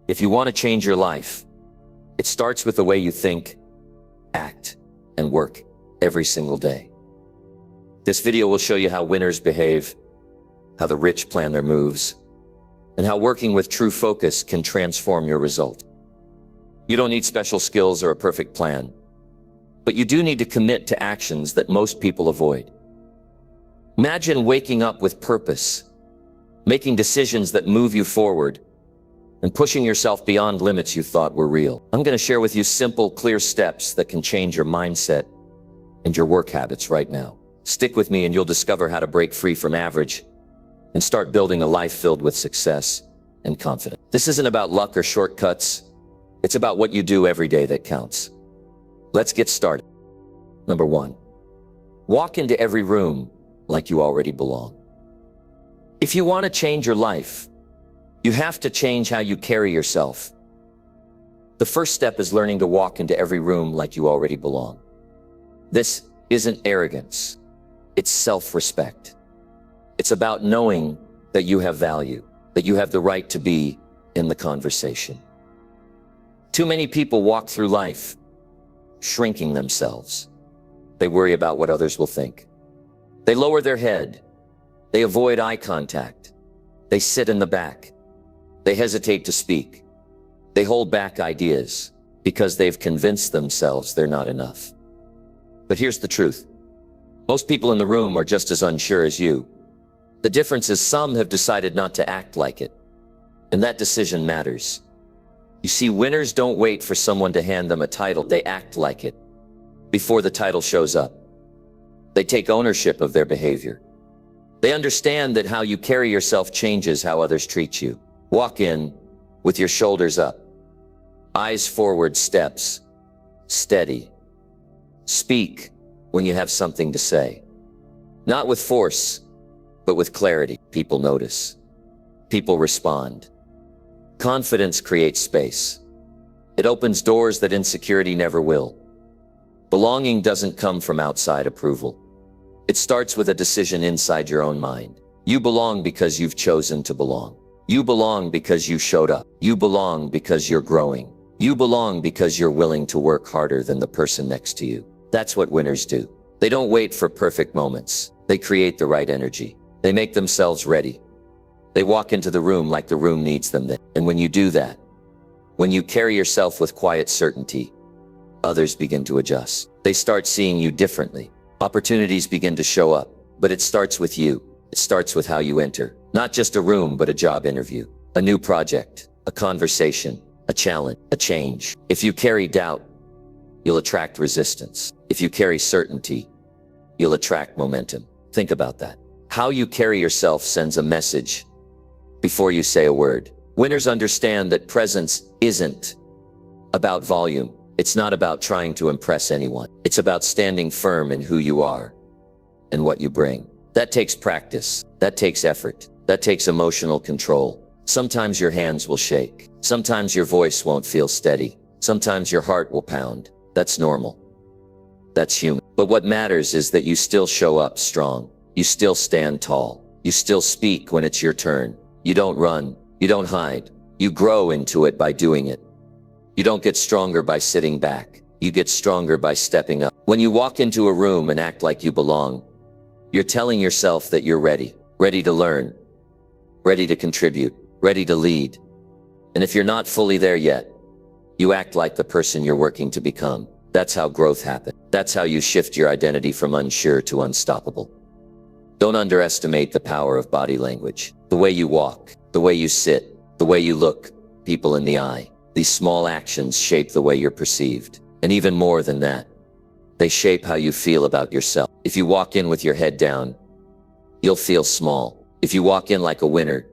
If you want to change your life, it starts with the way you think, act, and work every single day. This video will show you how winners behave, how the rich plan their moves, and how working with true focus can transform your result. You don't need special skills or a perfect plan, but you do need to commit to actions that most people avoid. Imagine waking up with purpose, making decisions that move you forward, and pushing yourself beyond limits you thought were real. I'm going to share with you simple, clear steps that can change your mindset and your work habits right now. Stick with me and you'll discover how to break free from average and start building a life filled with success and confidence. This isn't about luck or shortcuts. It's about what you do every day that counts. Let's get started. Number 1, walk into every room like you already belong. If you want to change your life, you have to change how you carry yourself. The first step is learning to walk into every room like you already belong. This isn't arrogance. It's self-respect. It's about knowing that you have value, that you have the right to be in the conversation. Too many people walk through life shrinking themselves. They worry about what others will think. They lower their head. They avoid eye contact. They sit in the back. They hesitate to speak. They hold back ideas because they've convinced themselves they're not enough. But here's the truth. Most people in the room are just as unsure as you. The difference is some have decided not to act like it, and that decision matters. You see, winners don't wait for someone to hand them a title. They act like it before the title shows up. They take ownership of their behavior. They understand that how you carry yourself changes how others treat you. Walk in with your shoulders up, eyes forward, steps steady. Speak when you have something to say. Not with force, but with clarity. People notice. People respond. Confidence creates space. It opens doors that insecurity never will. Belonging doesn't come from outside approval. It starts with a decision inside your own mind. You belong because you've chosen to belong. You belong because you showed up. You belong because you're growing. You belong because you're willing to work harder than the person next to you. That's what winners do. They don't wait for perfect moments. They create the right energy. They make themselves ready. They walk into the room like the room needs them then. And when you do that, when you carry yourself with quiet certainty, others begin to adjust. They start seeing you differently. Opportunities begin to show up, but it starts with you. It starts with how you enter. Not just a room, but a job interview, a new project, a conversation, a challenge, a change. If you carry doubt, you'll attract resistance. If you carry certainty, you'll attract momentum. Think about that. How you carry yourself sends a message before you say a word. Winners understand that presence isn't about volume. It's not about trying to impress anyone. It's about standing firm in who you are and what you bring. That takes practice. That takes effort. That takes emotional control. Sometimes your hands will shake. Sometimes your voice won't feel steady. Sometimes your heart will pound. That's normal. That's human. But what matters is that you still show up strong. You still stand tall. You still speak when it's your turn. You don't run. You don't hide. You grow into it by doing it. You don't get stronger by sitting back. You get stronger by stepping up. When you walk into a room and act like you belong, you're telling yourself that you're ready. Ready to learn. Ready to contribute. Ready to lead. And if you're not fully there yet, you act like the person you're working to become. That's how growth happens. That's how you shift your identity from unsure to unstoppable. Don't underestimate the power of body language. The way you walk, the way you sit, the way you look people in the eye. These small actions shape the way you're perceived. And even more than that, they shape how you feel about yourself. If you walk in with your head down, you'll feel small. If you walk in like a winner,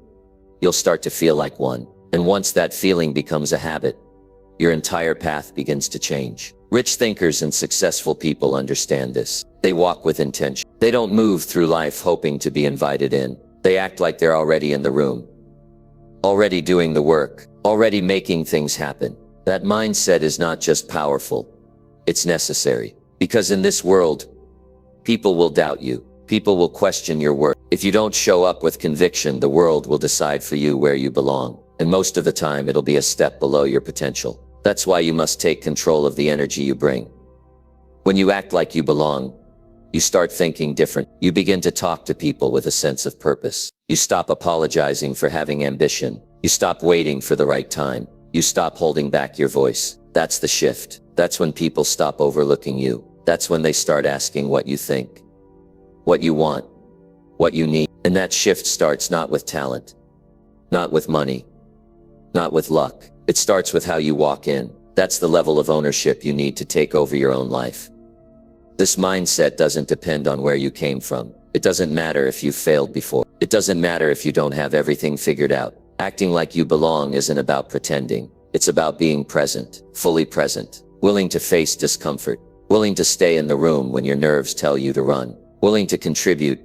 you'll start to feel like one. And once that feeling becomes a habit, your entire path begins to change. Rich thinkers and successful people understand this. They walk with intention. They don't move through life hoping to be invited in. They act like they're already in the room, already doing the work, already making things happen. That mindset is not just powerful, it's necessary. Because in this world, people will doubt you. People will question your worth. If you don't show up with conviction, the world will decide for you where you belong. And most of the time, it'll be a step below your potential. That's why you must take control of the energy you bring. When you act like you belong, you start thinking different. You begin to talk to people with a sense of purpose. You stop apologizing for having ambition. You stop waiting for the right time. You stop holding back your voice. That's the shift. That's when people stop overlooking you. That's when they start asking what you think, what you want, what you need. And that shift starts not with talent, not with money, not with luck. It starts with how you walk in. That's the level of ownership you need to take over your own life. This mindset doesn't depend on where you came from. It doesn't matter if you've failed before. It doesn't matter if you don't have everything figured out. Acting like you belong isn't about pretending. It's about being present, fully present, willing to face discomfort, willing to stay in the room when your nerves tell you to run, willing to contribute,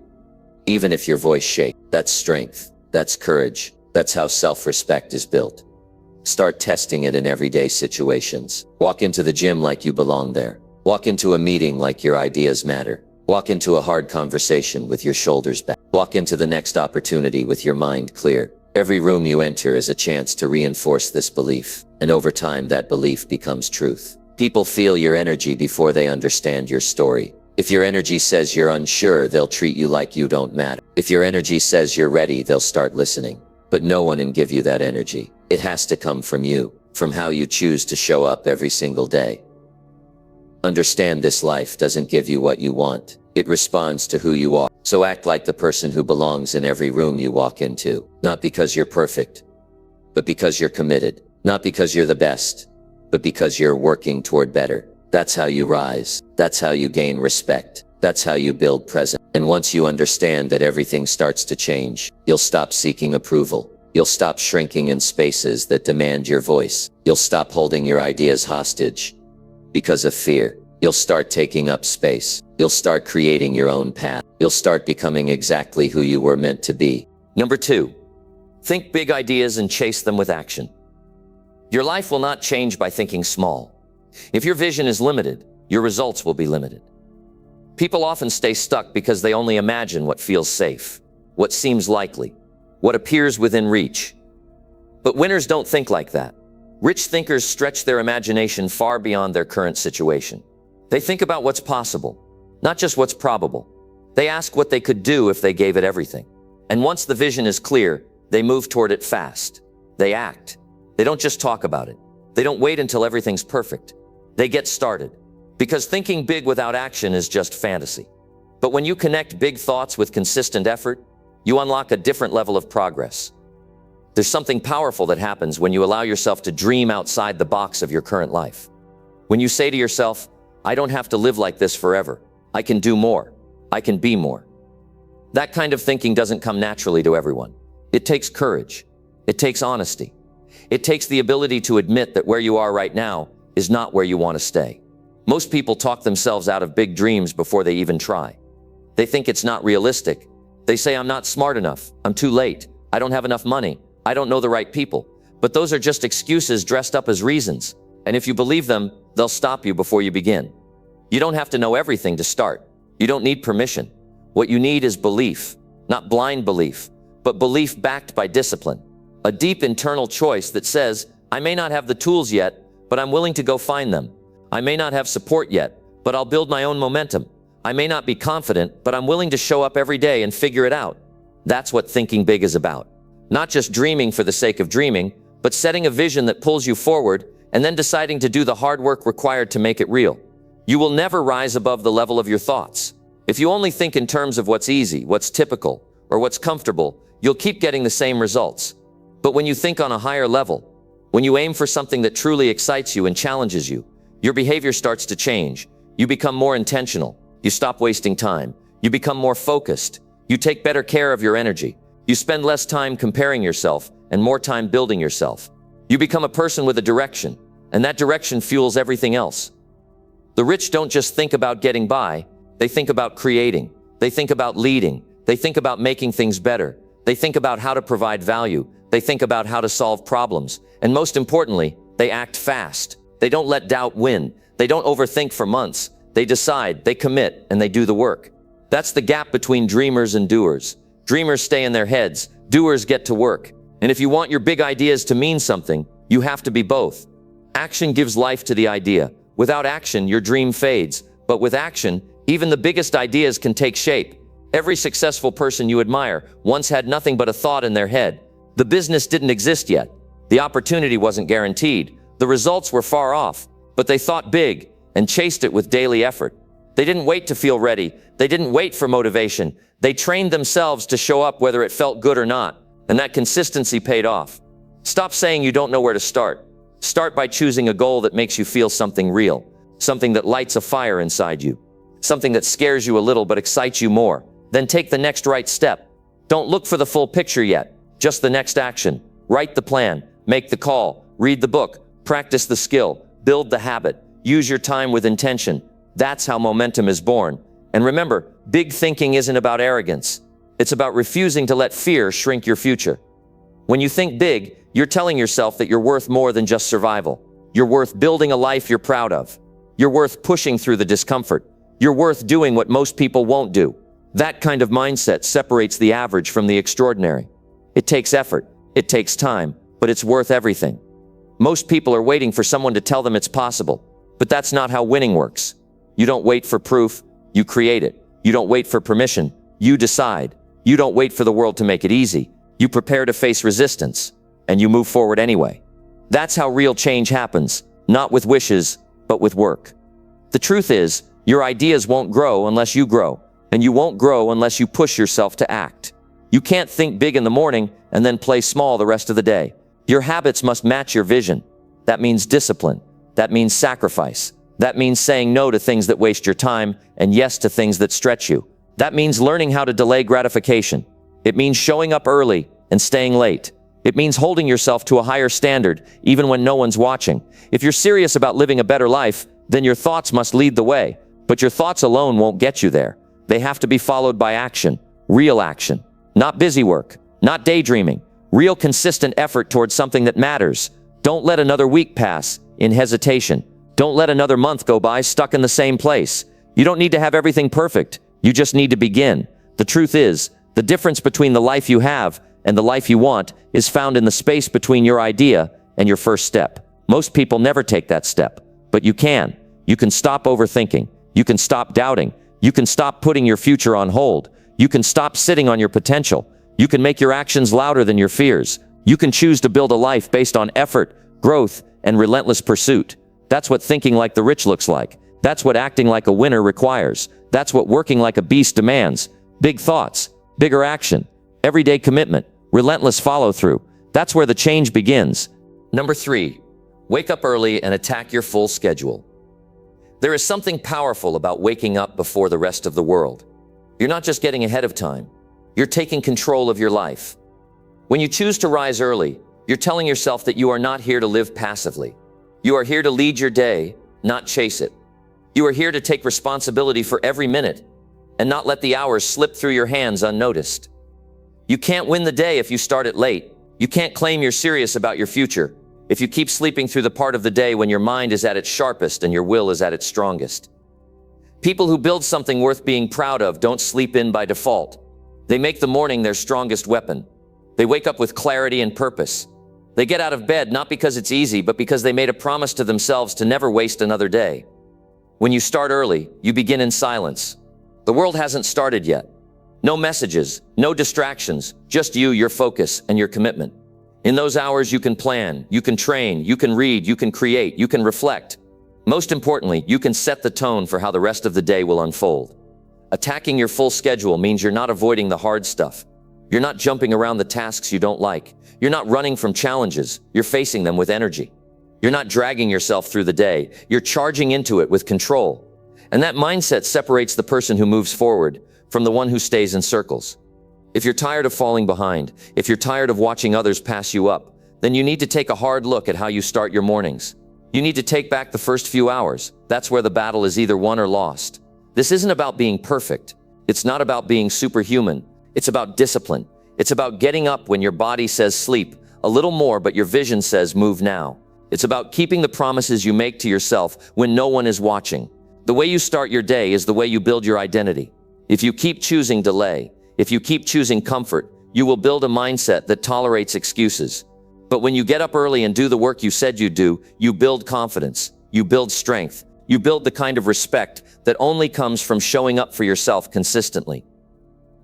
even if your voice shakes. That's strength. That's courage. That's how self-respect is built. Start testing it in everyday situations. Walk into the gym like you belong there. Walk into a meeting like your ideas matter. Walk into a hard conversation with your shoulders back. Walk into the next opportunity with your mind clear. Every room you enter is a chance to reinforce this belief, and over time that belief becomes truth. People feel your energy before they understand your story. If your energy says you're unsure, they'll treat you like you don't matter. If your energy says you're ready, they'll start listening. But no one can give you that energy. It has to come from you, from how you choose to show up every single day. Understand this life doesn't give you what you want. It responds to who you are. So act like the person who belongs in every room you walk into. Not because you're perfect, but because you're committed. Not because you're the best, but because you're working toward better. That's how you rise. That's how you gain respect. That's how you build presence. And once you understand that everything starts to change, you'll stop seeking approval. You'll stop shrinking in spaces that demand your voice. You'll stop holding your ideas hostage because of fear. You'll start taking up space. You'll start creating your own path. You'll start becoming exactly who you were meant to be. Number 2, think big ideas and chase them with action. Your life will not change by thinking small. If your vision is limited, your results will be limited. People often stay stuck because they only imagine what feels safe, what seems likely, what appears within reach. But winners don't think like that. Rich thinkers stretch their imagination far beyond their current situation. They think about what's possible, not just what's probable. They ask what they could do if they gave it everything. And once the vision is clear, they move toward it fast. They act. They don't just talk about it. They don't wait until everything's perfect. They get started. Because thinking big without action is just fantasy. But when you connect big thoughts with consistent effort, you unlock a different level of progress. There's something powerful that happens when you allow yourself to dream outside the box of your current life. When you say to yourself, I don't have to live like this forever. I can do more. I can be more. That kind of thinking doesn't come naturally to everyone. It takes courage. It takes honesty. It takes the ability to admit that where you are right now is not where you want to stay. Most people talk themselves out of big dreams before they even try. They think it's not realistic. They say, I'm not smart enough. I'm too late. I don't have enough money. I don't know the right people. But those are just excuses dressed up as reasons. And if you believe them, they'll stop you before you begin. You don't have to know everything to start. You don't need permission. What you need is belief, not blind belief, but belief backed by discipline. A deep internal choice that says, I may not have the tools yet, but I'm willing to go find them. I may not have support yet, but I'll build my own momentum. I may not be confident, but I'm willing to show up every day and figure it out. That's what thinking big is about. Not just dreaming for the sake of dreaming, but setting a vision that pulls you forward and then deciding to do the hard work required to make it real. You will never rise above the level of your thoughts. If you only think in terms of what's easy, what's typical, or what's comfortable, you'll keep getting the same results. But when you think on a higher level, when you aim for something that truly excites you and challenges you, your behavior starts to change. You become more intentional. You stop wasting time. You become more focused. You take better care of your energy. You spend less time comparing yourself and more time building yourself. You become a person with a direction, and that direction fuels everything else. The rich don't just think about getting by. They think about creating. They think about leading. They think about making things better. They think about how to provide value. They think about how to solve problems. And most importantly, they act fast. They don't let doubt win. They don't overthink for months. They decide, they commit, and they do the work. That's the gap between dreamers and doers. Dreamers stay in their heads, doers get to work. And if you want your big ideas to mean something, you have to be both. Action gives life to the idea. Without action, your dream fades. But with action, even the biggest ideas can take shape. Every successful person you admire once had nothing but a thought in their head. The business didn't exist yet. The opportunity wasn't guaranteed. The results were far off. But they thought big and chased it with daily effort. They didn't wait to feel ready. They didn't wait for motivation. They trained themselves to show up whether it felt good or not. And that consistency paid off. Stop saying you don't know where to start. Start by choosing a goal that makes you feel something real. Something that lights a fire inside you. Something that scares you a little but excites you more. Then take the next right step. Don't look for the full picture yet. Just the next action. Write the plan. Make the call. Read the book. Practice the skill. Build the habit. Use your time with intention. That's how momentum is born. And remember, big thinking isn't about arrogance. It's about refusing to let fear shrink your future. When you think big, you're telling yourself that you're worth more than just survival. You're worth building a life you're proud of. You're worth pushing through the discomfort. You're worth doing what most people won't do. That kind of mindset separates the average from the extraordinary. It takes effort. It takes time, but it's worth everything. Most people are waiting for someone to tell them it's possible, but that's not how winning works. You don't wait for proof, you create it. You don't wait for permission, you decide. You don't wait for the world to make it easy. You prepare to face resistance, and you move forward anyway. That's how real change happens, not with wishes, but with work. The truth is, your ideas won't grow unless you grow, and you won't grow unless you push yourself to act. You can't think big in the morning and then play small the rest of the day. Your habits must match your vision. That means discipline. That means sacrifice. That means saying no to things that waste your time and yes to things that stretch you. That means learning how to delay gratification. It means showing up early and staying late. It means holding yourself to a higher standard even when no one's watching. If you're serious about living a better life, then your thoughts must lead the way. But your thoughts alone won't get you there. They have to be followed by action, real action. Not busy work, not daydreaming, real consistent effort towards something that matters. Don't let another week pass in hesitation. Don't let another month go by stuck in the same place. You don't need to have everything perfect. You just need to begin. The truth is, the difference between the life you have and the life you want is found in the space between your idea and your first step. Most people never take that step, but you can. You can stop overthinking. You can stop doubting. You can stop putting your future on hold. You can stop sitting on your potential. You can make your actions louder than your fears. You can choose to build a life based on effort, growth, and relentless pursuit. That's what thinking like the rich looks like. That's what acting like a winner requires. That's what working like a beast demands. Big thoughts, bigger action, everyday commitment, relentless follow-through. That's where the change begins. Number 3, wake up early and attack your full schedule. There is something powerful about waking up before the rest of the world. You're not just getting ahead of time. You're taking control of your life. When you choose to rise early, you're telling yourself that you are not here to live passively. You are here to lead your day, not chase it. You are here to take responsibility for every minute and not let the hours slip through your hands unnoticed. You can't win the day if you start it late. You can't claim you're serious about your future if you keep sleeping through the part of the day when your mind is at its sharpest and your will is at its strongest. People who build something worth being proud of don't sleep in by default. They make the morning their strongest weapon. They wake up with clarity and purpose. They get out of bed not because it's easy, but because they made a promise to themselves to never waste another day. When you start early, you begin in silence. The world hasn't started yet. No messages, no distractions, just you, your focus, and your commitment. In those hours, you can plan, you can train, you can read, you can create, you can reflect. Most importantly, you can set the tone for how the rest of the day will unfold. Attacking your full schedule means you're not avoiding the hard stuff. You're not jumping around the tasks you don't like. You're not running from challenges. You're facing them with energy. You're not dragging yourself through the day. You're charging into it with control. And that mindset separates the person who moves forward from the one who stays in circles. If you're tired of falling behind, if you're tired of watching others pass you up, then you need to take a hard look at how you start your mornings. You need to take back the first few hours. That's where the battle is either won or lost. This isn't about being perfect. It's not about being superhuman. It's about discipline. It's about getting up when your body says sleep a little more, but your vision says move now. It's about keeping the promises you make to yourself when no one is watching. The way you start your day is the way you build your identity. If you keep choosing delay, If you keep choosing comfort, you will build a mindset that tolerates excuses. But when you get up early and do the work you said you'd do, you build confidence, you build strength, you build the kind of respect that only comes from showing up for yourself consistently.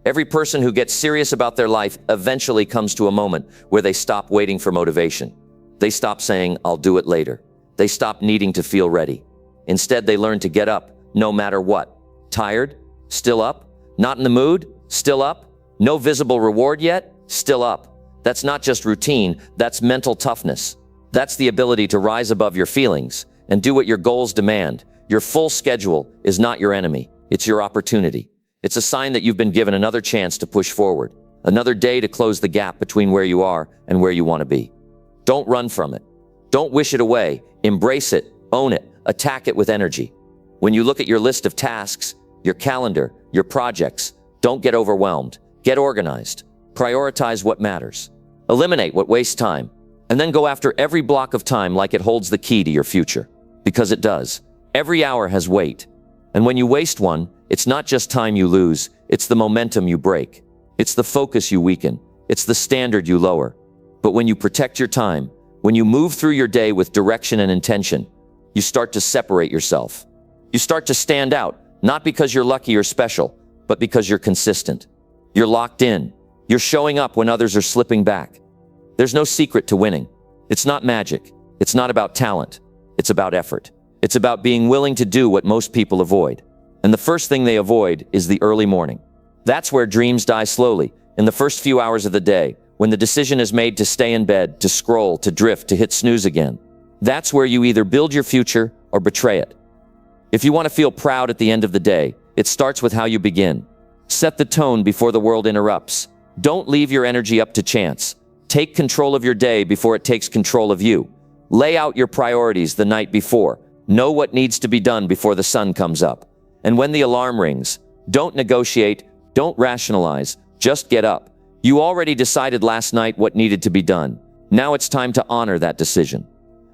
Every person who gets serious about their life eventually comes to a moment where they stop waiting for motivation. They stop saying, "I'll do it later." They stop needing to feel ready. Instead, they learn to get up, no matter what. Tired? Still up? Not in the mood? Still up? No visible reward yet? Still up. That's not just routine, that's mental toughness. That's the ability to rise above your feelings and do what your goals demand. Your full schedule is not your enemy, it's your opportunity. It's a sign that you've been given another chance to push forward, another day to close the gap between where you are and where you want to be. Don't run from it. Don't wish it away. Embrace it, own it, attack it with energy. When you look at your list of tasks, your calendar, your projects, don't get overwhelmed. Get organized. Prioritize what matters. Eliminate what wastes time. And then go after every block of time like it holds the key to your future. Because it does. Every hour has weight. And when you waste one, it's not just time you lose, it's the momentum you break. It's the focus you weaken. It's the standard you lower. But when you protect your time, when you move through your day with direction and intention, you start to separate yourself. You start to stand out, not because you're lucky or special, but because you're consistent. You're locked in. You're showing up when others are slipping back. There's no secret to winning. It's not magic. It's not about talent. It's about effort. It's about being willing to do what most people avoid. And the first thing they avoid is the early morning. That's where dreams die slowly, in the first few hours of the day, when the decision is made to stay in bed, to scroll, to drift, to hit snooze again. That's where you either build your future or betray it. If you want to feel proud at the end of the day, it starts with how you begin. Set the tone before the world interrupts. Don't leave your energy up to chance. Take control of your day before it takes control of you. Lay out your priorities the night before. Know what needs to be done before the sun comes up. And when the alarm rings, don't negotiate, don't rationalize, just get up. You already decided last night what needed to be done. Now it's time to honor that decision.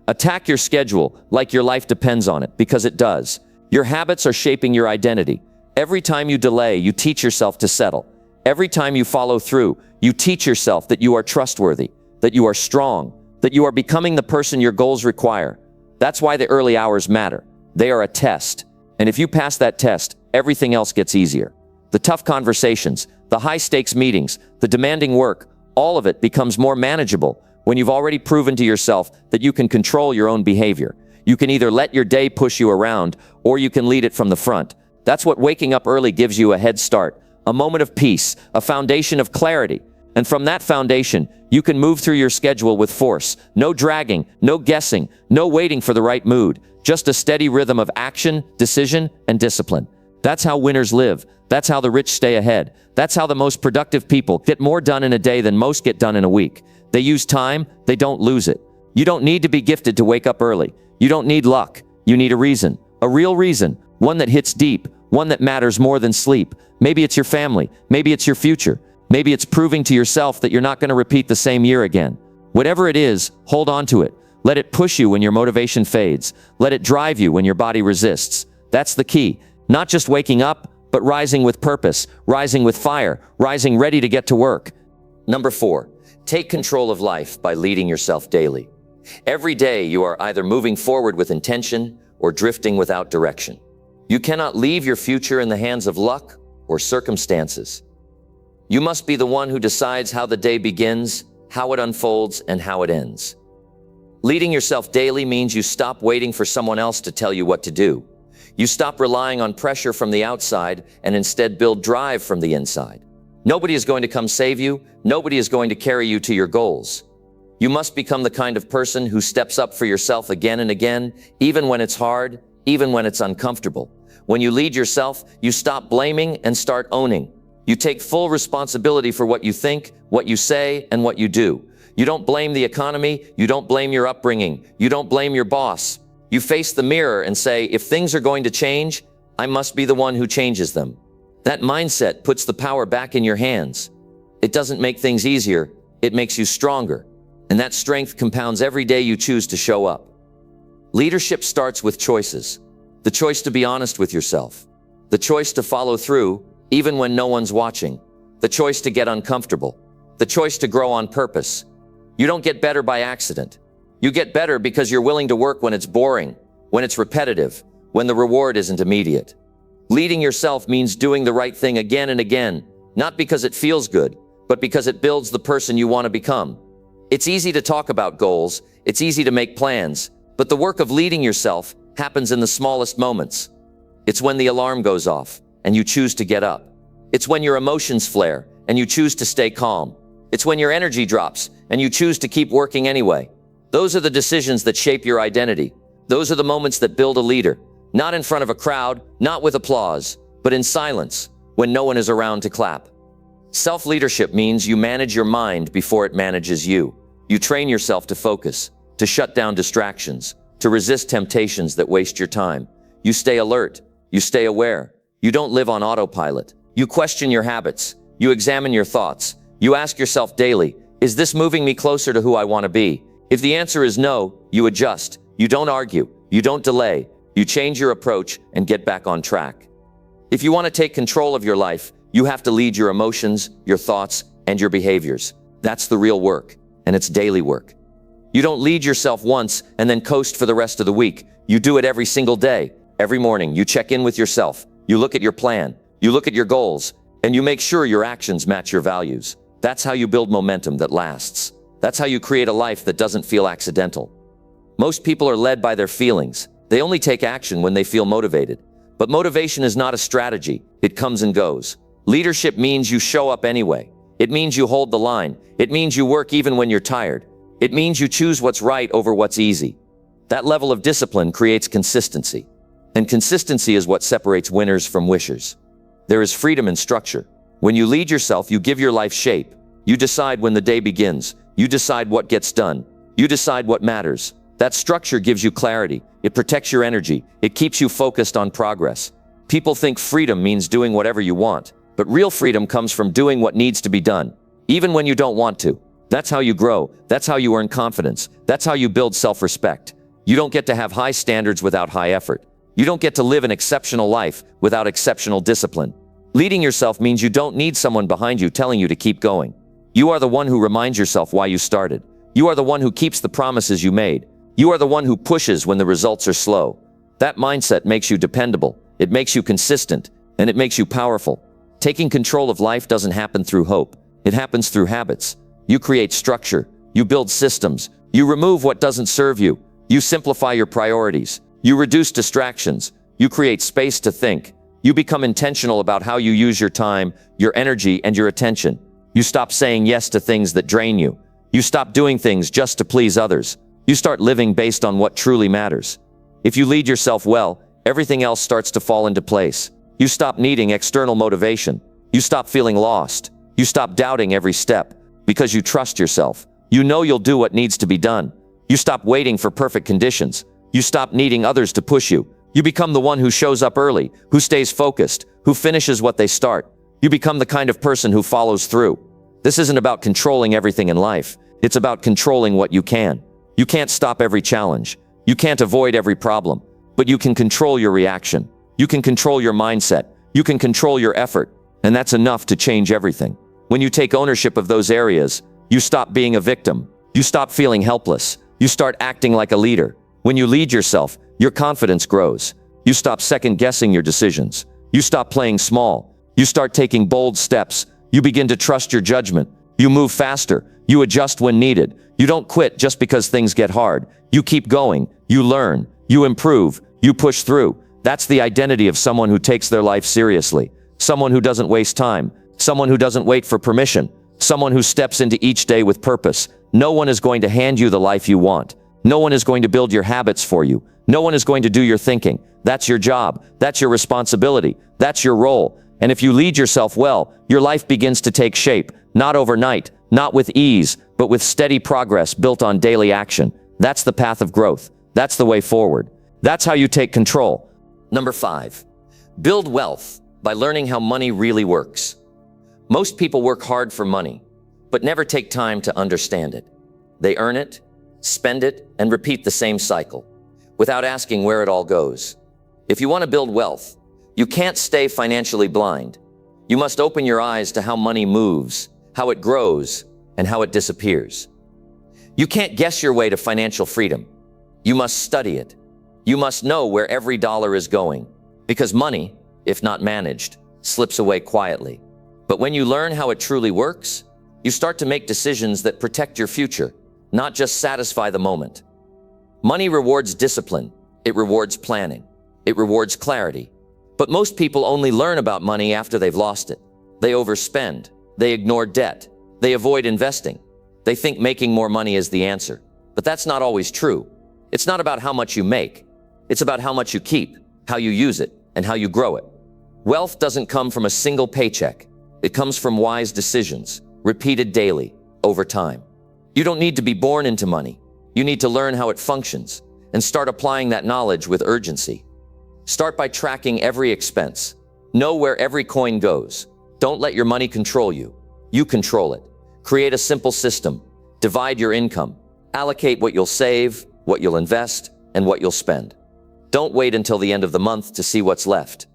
Attack your schedule like your life depends on it, because it does. Your habits are shaping your identity. Every time you delay, you teach yourself to settle. Every time you follow through, you teach yourself that you are trustworthy, that you are strong, that you are becoming the person your goals require. That's why the early hours matter. They are a test. And if you pass that test, everything else gets easier. The tough conversations, the high-stakes meetings, the demanding work, all of it becomes more manageable when you've already proven to yourself that you can control your own behavior. You can either let your day push you around, or you can lead it from the front. That's what waking up early gives you: a head start, a moment of peace, a foundation of clarity. And from that foundation, you can move through your schedule with force. No dragging, no guessing, no waiting for the right mood. Just a steady rhythm of action, decision, and discipline. That's how winners live. That's how the rich stay ahead. That's how the most productive people get more done in a day than most get done in a week. They use time, they don't lose it. You don't need to be gifted to wake up early. You don't need luck. You need a reason. A real reason. One that hits deep. One that matters more than sleep. Maybe it's your family. Maybe it's your future. Maybe it's proving to yourself that you're not going to repeat the same year again. Whatever it is, hold on to it. Let it push you when your motivation fades. Let it drive you when your body resists. That's the key. Not just waking up, but rising with purpose, rising with fire, rising ready to get to work. Number 4, take control of life by leading yourself daily. Every day you are either moving forward with intention or drifting without direction. You cannot leave your future in the hands of luck or circumstances. You must be the one who decides how the day begins, how it unfolds, and how it ends. Leading yourself daily means you stop waiting for someone else to tell you what to do. You stop relying on pressure from the outside and instead build drive from the inside. Nobody is going to come save you. Nobody is going to carry you to your goals. You must become the kind of person who steps up for yourself again and again, even when it's hard, even when it's uncomfortable. When you lead yourself, you stop blaming and start owning. You take full responsibility for what you think, what you say, and what you do. You don't blame the economy. You don't blame your upbringing. You don't blame your boss. You face the mirror and say, if things are going to change, I must be the one who changes them. That mindset puts the power back in your hands. It doesn't make things easier. It makes you stronger. And that strength compounds every day you choose to show up. Leadership starts with choices. The choice to be honest with yourself. The choice to follow through, even when no one's watching. the choice to get uncomfortable, the choice to grow on purpose. You don't get better by accident. You get better because you're willing to work when it's boring, when it's repetitive, when the reward isn't immediate. Leading yourself means doing the right thing again and again, not because it feels good, but because it builds the person you want to become. It's easy to talk about goals, it's easy to make plans, but the work of leading yourself happens in the smallest moments. It's when the alarm goes off and you choose to get up. It's when your emotions flare and you choose to stay calm. It's when your energy drops and you choose to keep working anyway. Those are the decisions that shape your identity. Those are the moments that build a leader. Not in front of a crowd, not with applause, but in silence, when no one is around to clap. Self-leadership means you manage your mind before it manages you. You train yourself to focus, to shut down distractions, to resist temptations that waste your time. You stay alert. You stay aware. You don't live on autopilot. You question your habits. You examine your thoughts. You ask yourself daily, is this moving me closer to who I want to be? If the answer is no, you adjust. You don't argue. You don't delay. You change your approach and get back on track. If you want to take control of your life, you have to lead your emotions, your thoughts, and your behaviors. That's the real work, and it's daily work. You don't lead yourself once and then coast for the rest of the week. You do it every single day. Every morning, you check in with yourself. You look at your plan. You look at your goals, and you make sure your actions match your values. That's how you build momentum that lasts. That's how you create a life that doesn't feel accidental. Most people are led by their feelings. They only take action when they feel motivated. But motivation is not a strategy. It comes and goes. Leadership means you show up anyway. It means you hold the line. It means you work even when you're tired. It means you choose what's right over what's easy. That level of discipline creates consistency. And consistency is what separates winners from wishers. There is freedom in structure. When you lead yourself, you give your life shape. You decide when the day begins. You decide what gets done. You decide what matters. That structure gives you clarity. It protects your energy. It keeps you focused on progress. People think freedom means doing whatever you want, but real freedom comes from doing what needs to be done, even when you don't want to. That's how you grow. That's how you earn confidence. That's how you build self-respect. You don't get to have high standards without high effort. You don't get to live an exceptional life without exceptional discipline. Leading yourself means you don't need someone behind you telling you to keep going. You are the one who reminds yourself why you started. You are the one who keeps the promises you made. You are the one who pushes when the results are slow. That mindset makes you dependable. It makes you consistent, and it makes you powerful. Taking control of life doesn't happen through hope. It happens through habits. You create structure. You build systems. You remove what doesn't serve you. You simplify your priorities. You reduce distractions. You create space to think. You become intentional about how you use your time, your energy, and your attention. You stop saying yes to things that drain you. You stop doing things just to please others. You start living based on what truly matters. If you lead yourself well, everything else starts to fall into place. You stop needing external motivation. You stop feeling lost. You stop doubting every step because you trust yourself. You know you'll do what needs to be done. You stop waiting for perfect conditions. You stop needing others to push you. You become the one who shows up early, who stays focused, who finishes what they start. You become the kind of person who follows through. This isn't about controlling everything in life. It's about controlling what you can. You can't stop every challenge. You can't avoid every problem, but you can control your reaction. You can control your mindset. You can control your effort, and that's enough to change everything. When you take ownership of those areas, you stop being a victim. You stop feeling helpless. You start acting like a leader. When you lead yourself, your confidence grows. You stop second-guessing your decisions. You stop playing small. You start taking bold steps. You begin to trust your judgment. You move faster. You adjust when needed. You don't quit just because things get hard. You keep going. You learn. You improve. You push through. That's the identity of someone who takes their life seriously. Someone who doesn't waste time. Someone who doesn't wait for permission. Someone who steps into each day with purpose. No one is going to hand you the life you want. No one is going to build your habits for you. No one is going to do your thinking. That's your job. That's your responsibility. That's your role. And if you lead yourself well, your life begins to take shape, not overnight, not with ease, but with steady progress built on daily action. That's the path of growth. That's the way forward. That's how you take control. Number 5, build wealth by learning how money really works. Most people work hard for money, but never take time to understand it. They earn it, spend it, and repeat the same cycle, without asking where it all goes. If you want to build wealth, you can't stay financially blind. You must open your eyes to how money moves, how it grows, and how it disappears. You can't guess your way to financial freedom. You must study it. You must know where every dollar is going, because money, if not managed, slips away quietly. But when you learn how it truly works, you start to make decisions that protect your future, not just satisfy the moment. Money rewards discipline. It rewards planning. It rewards clarity. But most people only learn about money after they've lost it. They overspend. They ignore debt. They avoid investing. They think making more money is the answer. But that's not always true. It's not about how much you make. It's about how much you keep, how you use it, and how you grow it. Wealth doesn't come from a single paycheck. It comes from wise decisions, repeated daily, over time. You don't need to be born into money. You need to learn how it functions and start applying that knowledge with urgency. Start by tracking every expense. Know where every coin goes. Don't let your money control you. You control it. Create a simple system. Divide your income. Allocate what you'll save, what you'll invest, and what you'll spend. Don't wait until the end of the month to see what's left.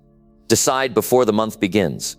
Decide before the month begins.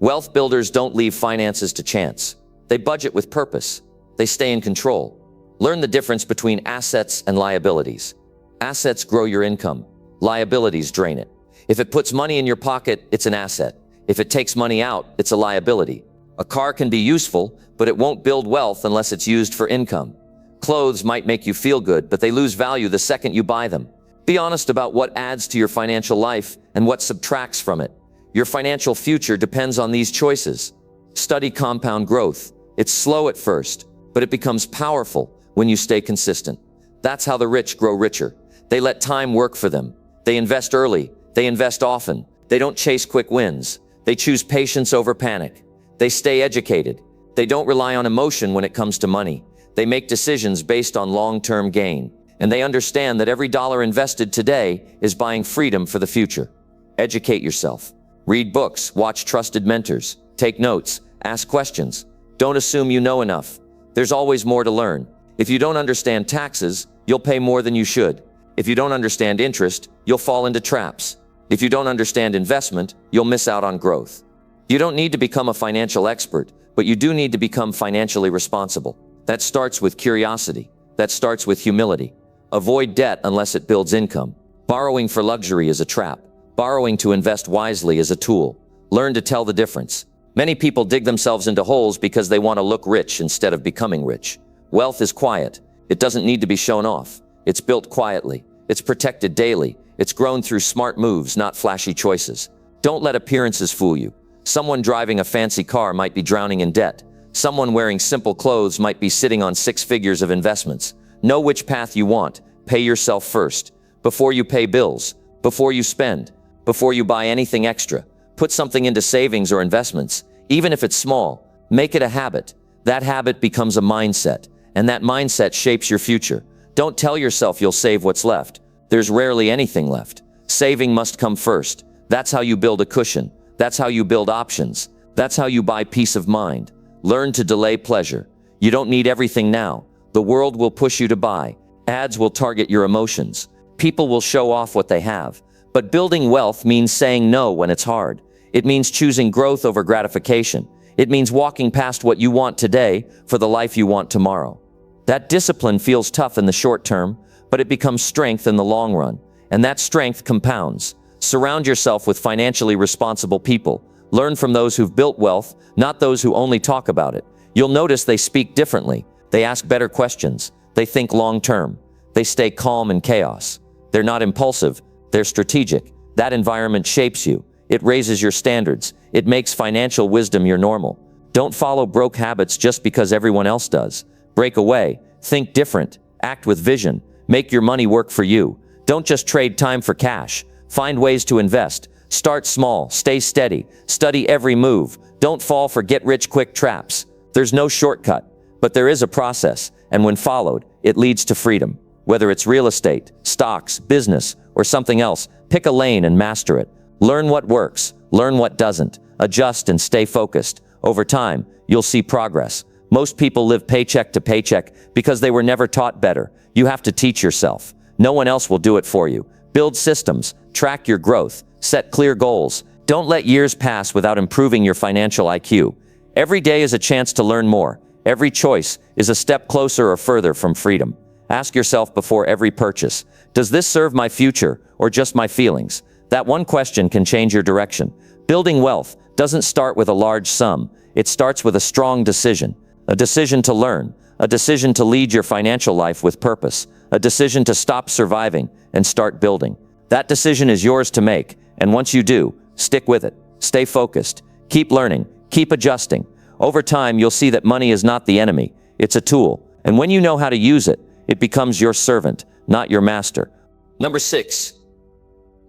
Wealth builders don't leave finances to chance. They budget with purpose. They stay in control. Learn the difference between assets and liabilities. Assets grow your income. Liabilities drain it. If it puts money in your pocket, it's an asset. If it takes money out, it's a liability. A car can be useful, but it won't build wealth unless it's used for income. Clothes might make you feel good, but they lose value the second you buy them. Be honest about what adds to your financial life and what subtracts from it. Your financial future depends on these choices. Study compound growth. It's slow at first, but it becomes powerful when you stay consistent. That's how the rich grow richer. They let time work for them. They invest early. They invest often. They don't chase quick wins. They choose patience over panic. They stay educated. They don't rely on emotion when it comes to money. They make decisions based on long-term gain. And they understand that every dollar invested today is buying freedom for the future. Educate yourself. Read books, watch trusted mentors, take notes, ask questions. Don't assume you know enough. There's always more to learn. If you don't understand taxes, you'll pay more than you should. If you don't understand interest, you'll fall into traps. If you don't understand investment, you'll miss out on growth. You don't need to become a financial expert, but you do need to become financially responsible. That starts with curiosity. That starts with humility. Avoid debt unless it builds income. Borrowing for luxury is a trap. Borrowing to invest wisely is a tool. Learn to tell the difference. Many people dig themselves into holes because they want to look rich instead of becoming rich. Wealth is quiet. It doesn't need to be shown off. It's built quietly. It's protected daily. It's grown through smart moves, not flashy choices. Don't let appearances fool you. Someone driving a fancy car might be drowning in debt. Someone wearing simple clothes might be sitting on 6 figures of investments. Know which path you want. Pay yourself first. Before you pay bills. Before you spend. Before you buy anything extra. Put something into savings or investments. Even if it's small, make it a habit. That habit becomes a mindset, and that mindset shapes your future. Don't tell yourself you'll save what's left. There's rarely anything left. Saving must come first. That's how you build a cushion. That's how you build options. That's how you buy peace of mind. Learn to delay pleasure. You don't need everything now. The world will push you to buy. Ads will target your emotions. People will show off what they have. But building wealth means saying no when it's hard. It means choosing growth over gratification. It means walking past what you want today for the life you want tomorrow. That discipline feels tough in the short term, but it becomes strength in the long run. And that strength compounds. Surround yourself with financially responsible people. Learn from those who've built wealth, not those who only talk about it. You'll notice they speak differently. They ask better questions. They think long term. They stay calm in chaos. They're not impulsive. They're strategic. That environment shapes you. It raises your standards. It makes financial wisdom your normal. Don't follow broke habits just because everyone else does. Break away. Think different. Act with vision. Make your money work for you. Don't just trade time for cash. Find ways to invest. Start small. Stay steady. Study every move. Don't fall for get-rich-quick traps. There's no shortcut, but there is a process, and when followed, it leads to freedom. Whether it's real estate, stocks, business, or something else, pick a lane and master it. Learn what works. Learn what doesn't. Adjust and stay focused. Over time, you'll see progress. Most people live paycheck to paycheck because they were never taught better. You have to teach yourself. No one else will do it for you. Build systems, track your growth, set clear goals, Don't let years pass without improving your financial IQ. Every day is a chance to learn more. Every choice is a step closer or further from freedom. Ask yourself before every purchase, does this serve my future or just my feelings? That one question can change your direction. Building wealth doesn't start with a large sum. It starts with a strong decision. A decision to learn. A decision to lead your financial life with purpose. A decision to stop surviving and start building. That decision is yours to make, and once you do, stick with it. Stay focused. Keep learning. Keep adjusting. Over time, you'll see that money is not the enemy. It's a tool. And when you know how to use it, it becomes your servant, not your master. Number 6,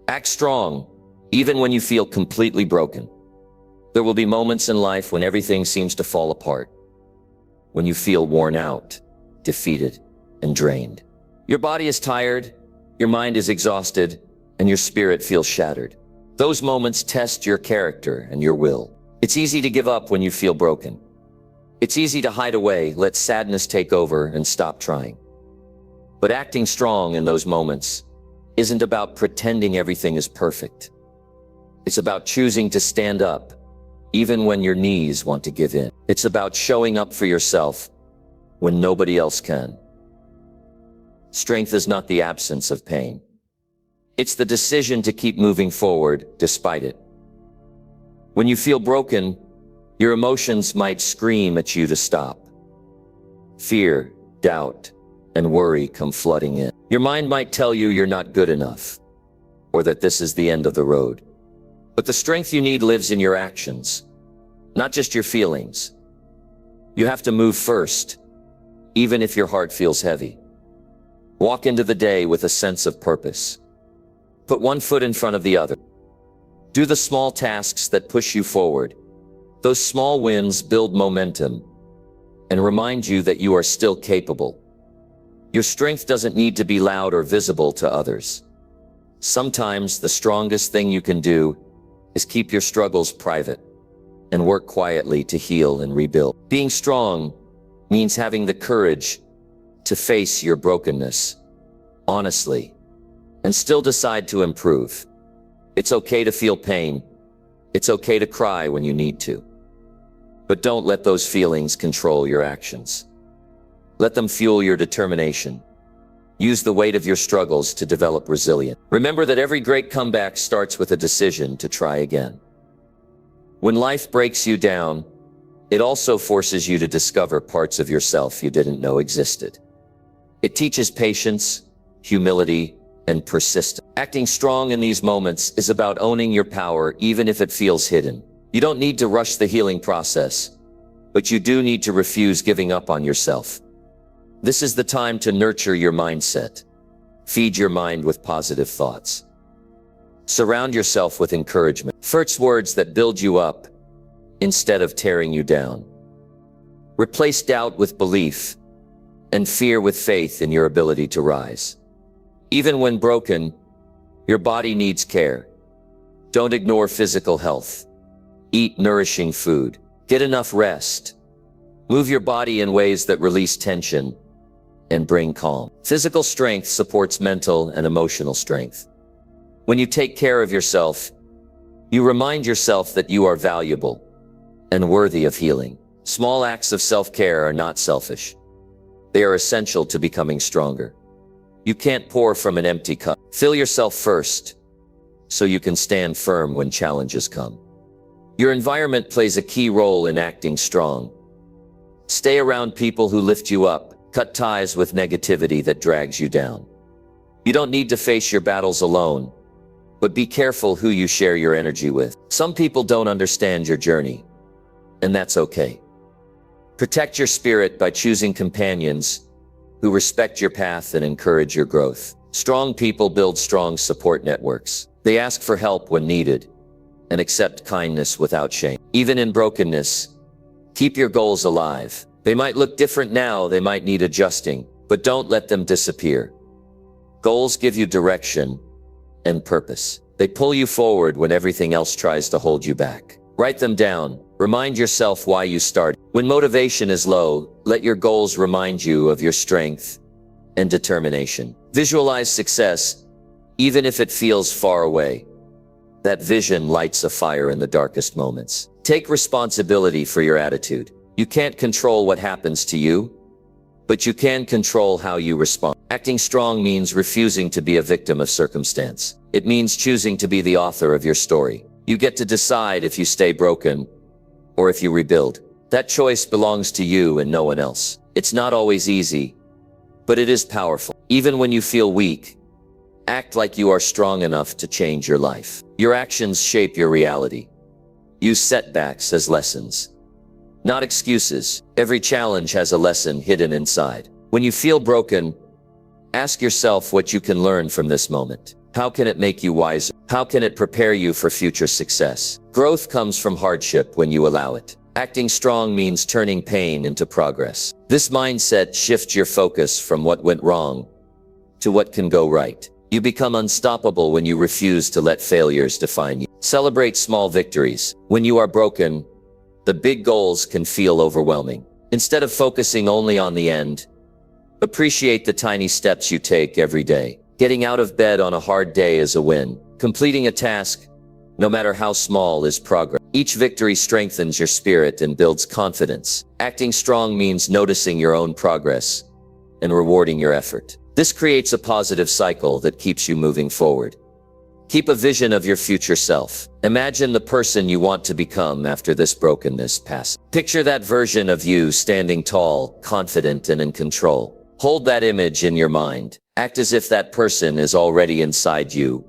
act strong, even when you feel completely broken. There will be moments in life when everything seems to fall apart. When you feel worn out, defeated, and drained. Your body is tired, your mind is exhausted, and your spirit feels shattered. Those moments test your character and your will. It's easy to give up when you feel broken. It's easy to hide away, let sadness take over, and stop trying. But acting strong in those moments isn't about pretending everything is perfect. It's about choosing to stand up, even when your knees want to give in. It's about showing up for yourself when nobody else can. Strength is not the absence of pain. It's the decision to keep moving forward despite it. When you feel broken, your emotions might scream at you to stop. Fear, doubt, and worry come flooding in. Your mind might tell you you're not good enough, or that this is the end of the road. But the strength you need lives in your actions, not just your feelings. You have to move first, even if your heart feels heavy. Walk into the day with a sense of purpose. Put one foot in front of the other. Do the small tasks that push you forward. Those small wins build momentum and remind you that you are still capable. Your strength doesn't need to be loud or visible to others. Sometimes the strongest thing you can do is keep your struggles private and work quietly to heal and rebuild. Being strong means having the courage to face your brokenness honestly and still decide to improve. It's okay to feel pain. It's okay to cry when you need to. But don't let those feelings control your actions. Let them fuel your determination. Use the weight of your struggles to develop resilience. Remember that every great comeback starts with a decision to try again. When life breaks you down, it also forces you to discover parts of yourself you didn't know existed. It teaches patience, humility, and persistence. Acting strong in these moments is about owning your power even if it feels hidden. You don't need to rush the healing process, but you do need to refuse giving up on yourself. This is the time to nurture your mindset. Feed your mind with positive thoughts. Surround yourself with encouragement. First words that build you up instead of tearing you down. Replace doubt with belief and fear with faith in your ability to rise. Even when broken, your body needs care. Don't ignore physical health. Eat nourishing food. Get enough rest. Move your body in ways that release tension and bring calm. Physical strength supports mental and emotional strength. When you take care of yourself, you remind yourself that you are valuable and worthy of healing. Small acts of self-care are not selfish. They are essential to becoming stronger. You can't pour from an empty cup. Fill yourself first, so you can stand firm when challenges come. Your environment plays a key role in acting strong. Stay around people who lift you up. Cut ties with negativity that drags you down. You don't need to face your battles alone, but be careful who you share your energy with. Some people don't understand your journey, and that's okay. Protect your spirit by choosing companions who respect your path and encourage your growth. Strong people build strong support networks. They ask for help when needed and accept kindness without shame. Even in brokenness, keep your goals alive. They might look different now, they might need adjusting, but don't let them disappear. Goals give you direction and purpose. They pull you forward when everything else tries to hold you back. Write them down. Remind yourself why you started. When motivation is low, let your goals remind you of your strength and determination. Visualize success, even if it feels far away. That vision lights a fire in the darkest moments. Take responsibility for your attitude. You can't control what happens to you, but you can control how you respond. Acting strong means refusing to be a victim of circumstance. It means choosing to be the author of your story. You get to decide if you stay broken or if you rebuild. That choice belongs to you and no one else. It's not always easy, but it is powerful. Even when you feel weak, act like you are strong enough to change your life. Your actions shape your reality. Use setbacks as lessons, not excuses. Every challenge has a lesson hidden inside. When you feel broken, ask yourself what you can learn from this moment. How can it make you wiser? How can it prepare you for future success? Growth comes from hardship when you allow it. Acting strong means turning pain into progress. This mindset shifts your focus from what went wrong to what can go right. You become unstoppable when you refuse to let failures define you. Celebrate small victories. When you are broken, the big goals can feel overwhelming. Instead of focusing only on the end, appreciate the tiny steps you take every day. Getting out of bed on a hard day is a win. Completing a task, no matter how small, is progress. Each victory strengthens your spirit and builds confidence. Acting strong means noticing your own progress and rewarding your effort. This creates a positive cycle that keeps you moving forward. Keep a vision of your future self. Imagine the person you want to become after this brokenness passes. Picture that version of you standing tall, confident, and in control. Hold that image in your mind. Act as if that person is already inside you,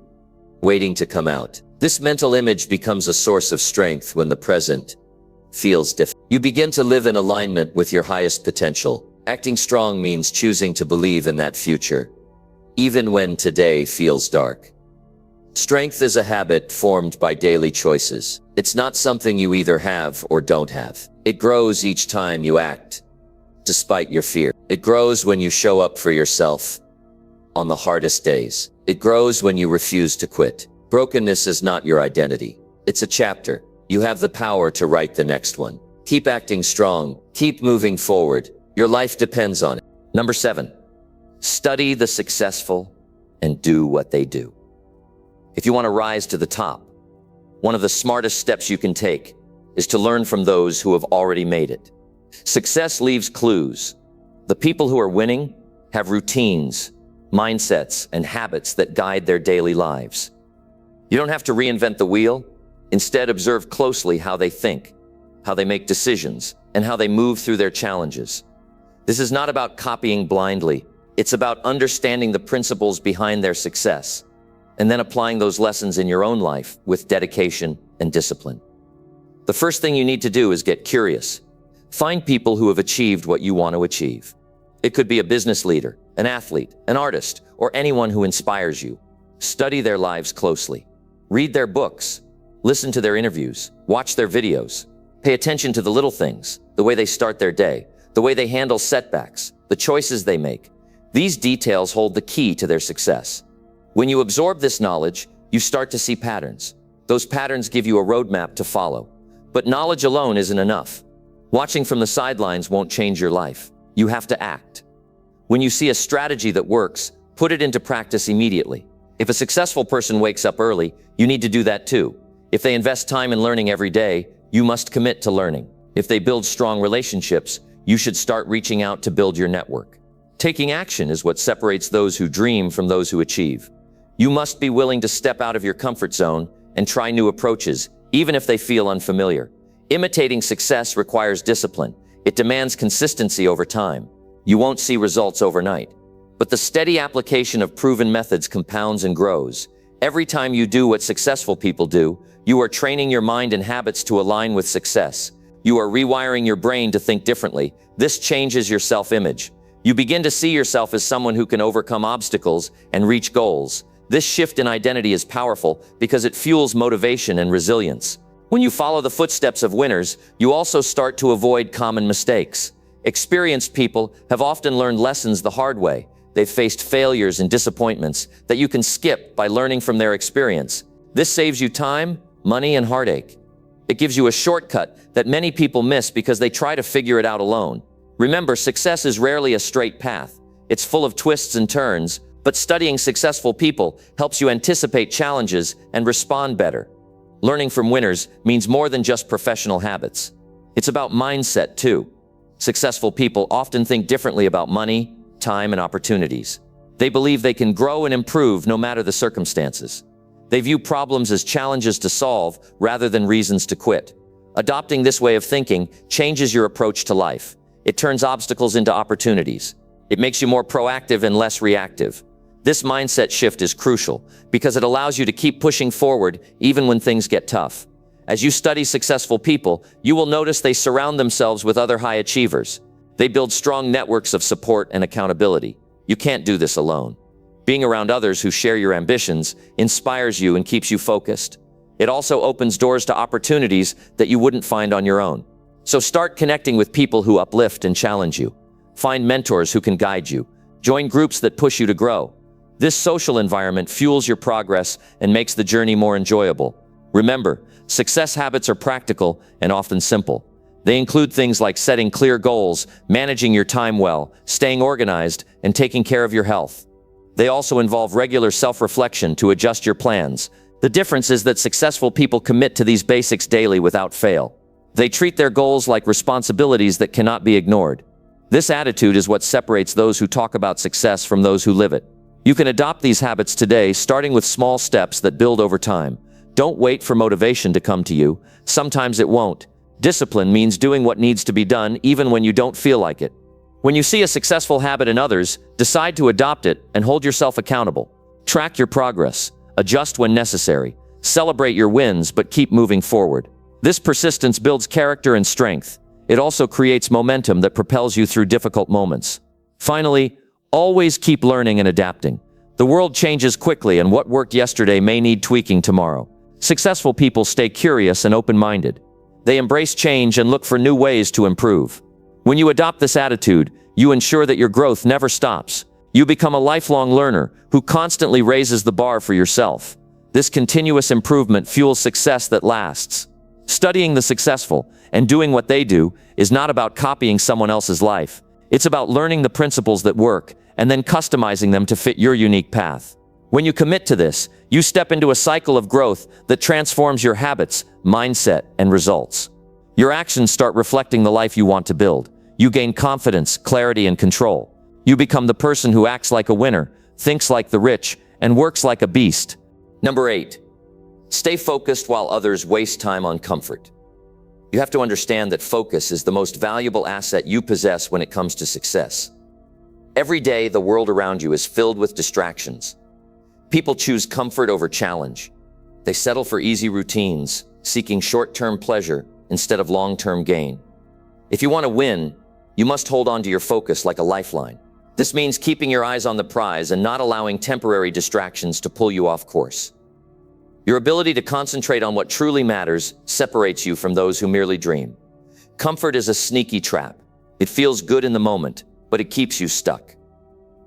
waiting to come out. This mental image becomes a source of strength when the present feels difficult. You begin to live in alignment with your highest potential. Acting strong means choosing to believe in that future, even when today feels dark. Strength is a habit formed by daily choices. It's not something you either have or don't have. It grows each time you act, despite your fear. It grows when you show up for yourself on the hardest days. It grows when you refuse to quit. Brokenness is not your identity. It's a chapter. You have the power to write the next one. Keep acting strong. Keep moving forward. Your life depends on it. Number 7, study the successful and do what they do. If you want to rise to the top, one of the smartest steps you can take is to learn from those who have already made it. Success leaves clues. The people who are winning have routines, mindsets, and habits that guide their daily lives. You don't have to reinvent the wheel. Instead, observe closely how they think, how they make decisions, and how they move through their challenges. This is not about copying blindly. It's about understanding the principles behind their success, and then applying those lessons in your own life with dedication and discipline. The first thing you need to do is get curious. Find people who have achieved what you want to achieve. It could be a business leader, an athlete, an artist, or anyone who inspires you. Study their lives closely. Read their books. Listen to their interviews. Watch their videos. Pay attention to the little things, the way they start their day, the way they handle setbacks, the choices they make. These details hold the key to their success. When you absorb this knowledge, you start to see patterns. Those patterns give you a roadmap to follow. But knowledge alone isn't enough. Watching from the sidelines won't change your life. You have to act. When you see a strategy that works, put it into practice immediately. If a successful person wakes up early, you need to do that too. If they invest time in learning every day, you must commit to learning. If they build strong relationships, you should start reaching out to build your network. Taking action is what separates those who dream from those who achieve. You must be willing to step out of your comfort zone and try new approaches, even if they feel unfamiliar. Imitating success requires discipline. It demands consistency over time. You won't see results overnight, but the steady application of proven methods compounds and grows. Every time you do what successful people do, you are training your mind and habits to align with success. You are rewiring your brain to think differently. This changes your self-image. You begin to see yourself as someone who can overcome obstacles and reach goals. This shift in identity is powerful because it fuels motivation and resilience. When you follow the footsteps of winners, you also start to avoid common mistakes. Experienced people have often learned lessons the hard way. They've faced failures and disappointments that you can skip by learning from their experience. This saves you time, money, and heartache. It gives you a shortcut that many people miss because they try to figure it out alone. Remember, success is rarely a straight path. It's full of twists and turns, But studying successful people helps you anticipate challenges and respond better. Learning from winners means more than just professional habits. It's about mindset too. Successful people often think differently about money, time, and opportunities. They believe they can grow and improve no matter the circumstances. They view problems as challenges to solve rather than reasons to quit. Adopting this way of thinking changes your approach to life. It turns obstacles into opportunities. It makes you more proactive and less reactive. This mindset shift is crucial because it allows you to keep pushing forward even when things get tough. As you study successful people, you will notice they surround themselves with other high achievers. They build strong networks of support and accountability. You can't do this alone. Being around others who share your ambitions inspires you and keeps you focused. It also opens doors to opportunities that you wouldn't find on your own. So start connecting with people who uplift and challenge you. Find mentors who can guide you. Join groups that push you to grow. This social environment fuels your progress and makes the journey more enjoyable. Remember, success habits are practical and often simple. They include things like setting clear goals, managing your time well, staying organized, and taking care of your health. They also involve regular self-reflection to adjust your plans. The difference is that successful people commit to these basics daily without fail. They treat their goals like responsibilities that cannot be ignored. This attitude is what separates those who talk about success from those who live it. You can adopt these habits today, starting with small steps that build over time. Don't wait for motivation to come to you. Sometimes it won't. Discipline means doing what needs to be done even when you don't feel like it. When you see a successful habit in others, decide to adopt it and hold yourself accountable. Track your progress. Adjust when necessary. Celebrate your wins, but keep moving forward. This persistence builds character and strength. It also creates momentum that propels you through difficult moments. Finally, always keep learning and adapting. The world changes quickly, and what worked yesterday may need tweaking tomorrow. Successful people stay curious and open-minded. They embrace change and look for new ways to improve. When you adopt this attitude, you ensure that your growth never stops. You become a lifelong learner who constantly raises the bar for yourself. This continuous improvement fuels success that lasts. Studying the successful and doing what they do is not about copying someone else's life. It's about learning the principles that work and then customizing them to fit your unique path. When you commit to this, you step into a cycle of growth that transforms your habits, mindset, and results. Your actions start reflecting the life you want to build. You gain confidence, clarity, and control. You become the person who acts like a winner, thinks like the rich, and works like a beast. Number 8. Stay focused while others waste time on comfort. You have to understand that focus is the most valuable asset you possess when it comes to success. Every day, the world around you is filled with distractions. People choose comfort over challenge. They settle for easy routines, seeking short-term pleasure instead of long-term gain. If you want to win, you must hold on to your focus like a lifeline. This means keeping your eyes on the prize and not allowing temporary distractions to pull you off course. Your ability to concentrate on what truly matters separates you from those who merely dream. Comfort is a sneaky trap. It feels good in the moment, but it keeps you stuck.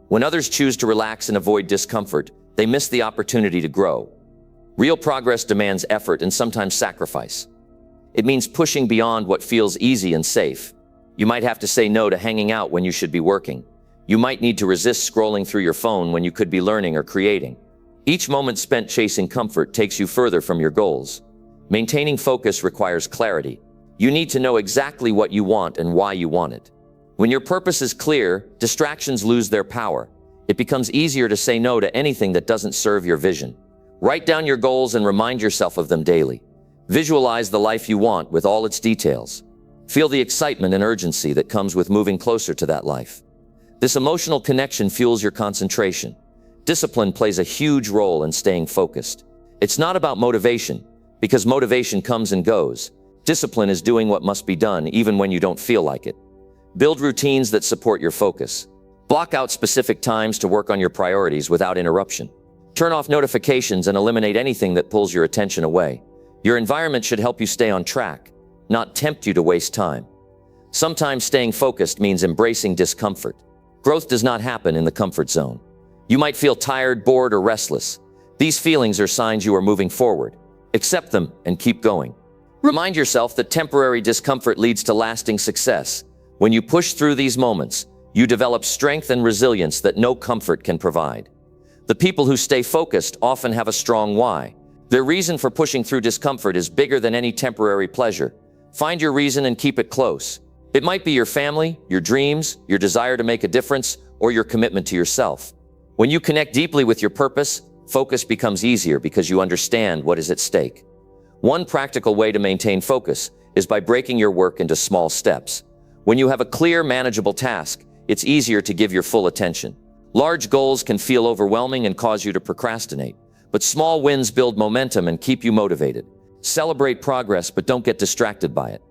When others choose to relax and avoid discomfort, they miss the opportunity to grow. Real progress demands effort and sometimes sacrifice. It means pushing beyond what feels easy and safe. You might have to say no to hanging out when you should be working. You might need to resist scrolling through your phone when you could be learning or creating. Each moment spent chasing comfort takes you further from your goals. Maintaining focus requires clarity. You need to know exactly what you want and why you want it. When your purpose is clear, distractions lose their power. It becomes easier to say no to anything that doesn't serve your vision. Write down your goals and remind yourself of them daily. Visualize the life you want with all its details. Feel the excitement and urgency that comes with moving closer to that life. This emotional connection fuels your concentration. Discipline plays a huge role in staying focused. It's not about motivation, because motivation comes and goes. Discipline is doing what must be done even when you don't feel like it. Build routines that support your focus. Block out specific times to work on your priorities without interruption. Turn off notifications and eliminate anything that pulls your attention away. Your environment should help you stay on track, not tempt you to waste time. Sometimes staying focused means embracing discomfort. Growth does not happen in the comfort zone. You might feel tired, bored, or restless. These feelings are signs you are moving forward. Accept them and keep going. Remind yourself that temporary discomfort leads to lasting success. When you push through these moments, you develop strength and resilience that no comfort can provide. The people who stay focused often have a strong why. Their reason for pushing through discomfort is bigger than any temporary pleasure. Find your reason and keep it close. It might be your family, your dreams, your desire to make a difference, or your commitment to yourself. When you connect deeply with your purpose, focus becomes easier because you understand what is at stake. One practical way to maintain focus is by breaking your work into small steps. When you have a clear, manageable task, it's easier to give your full attention. Large goals can feel overwhelming and cause you to procrastinate, but small wins build momentum and keep you motivated. Celebrate progress, but don't get distracted by it.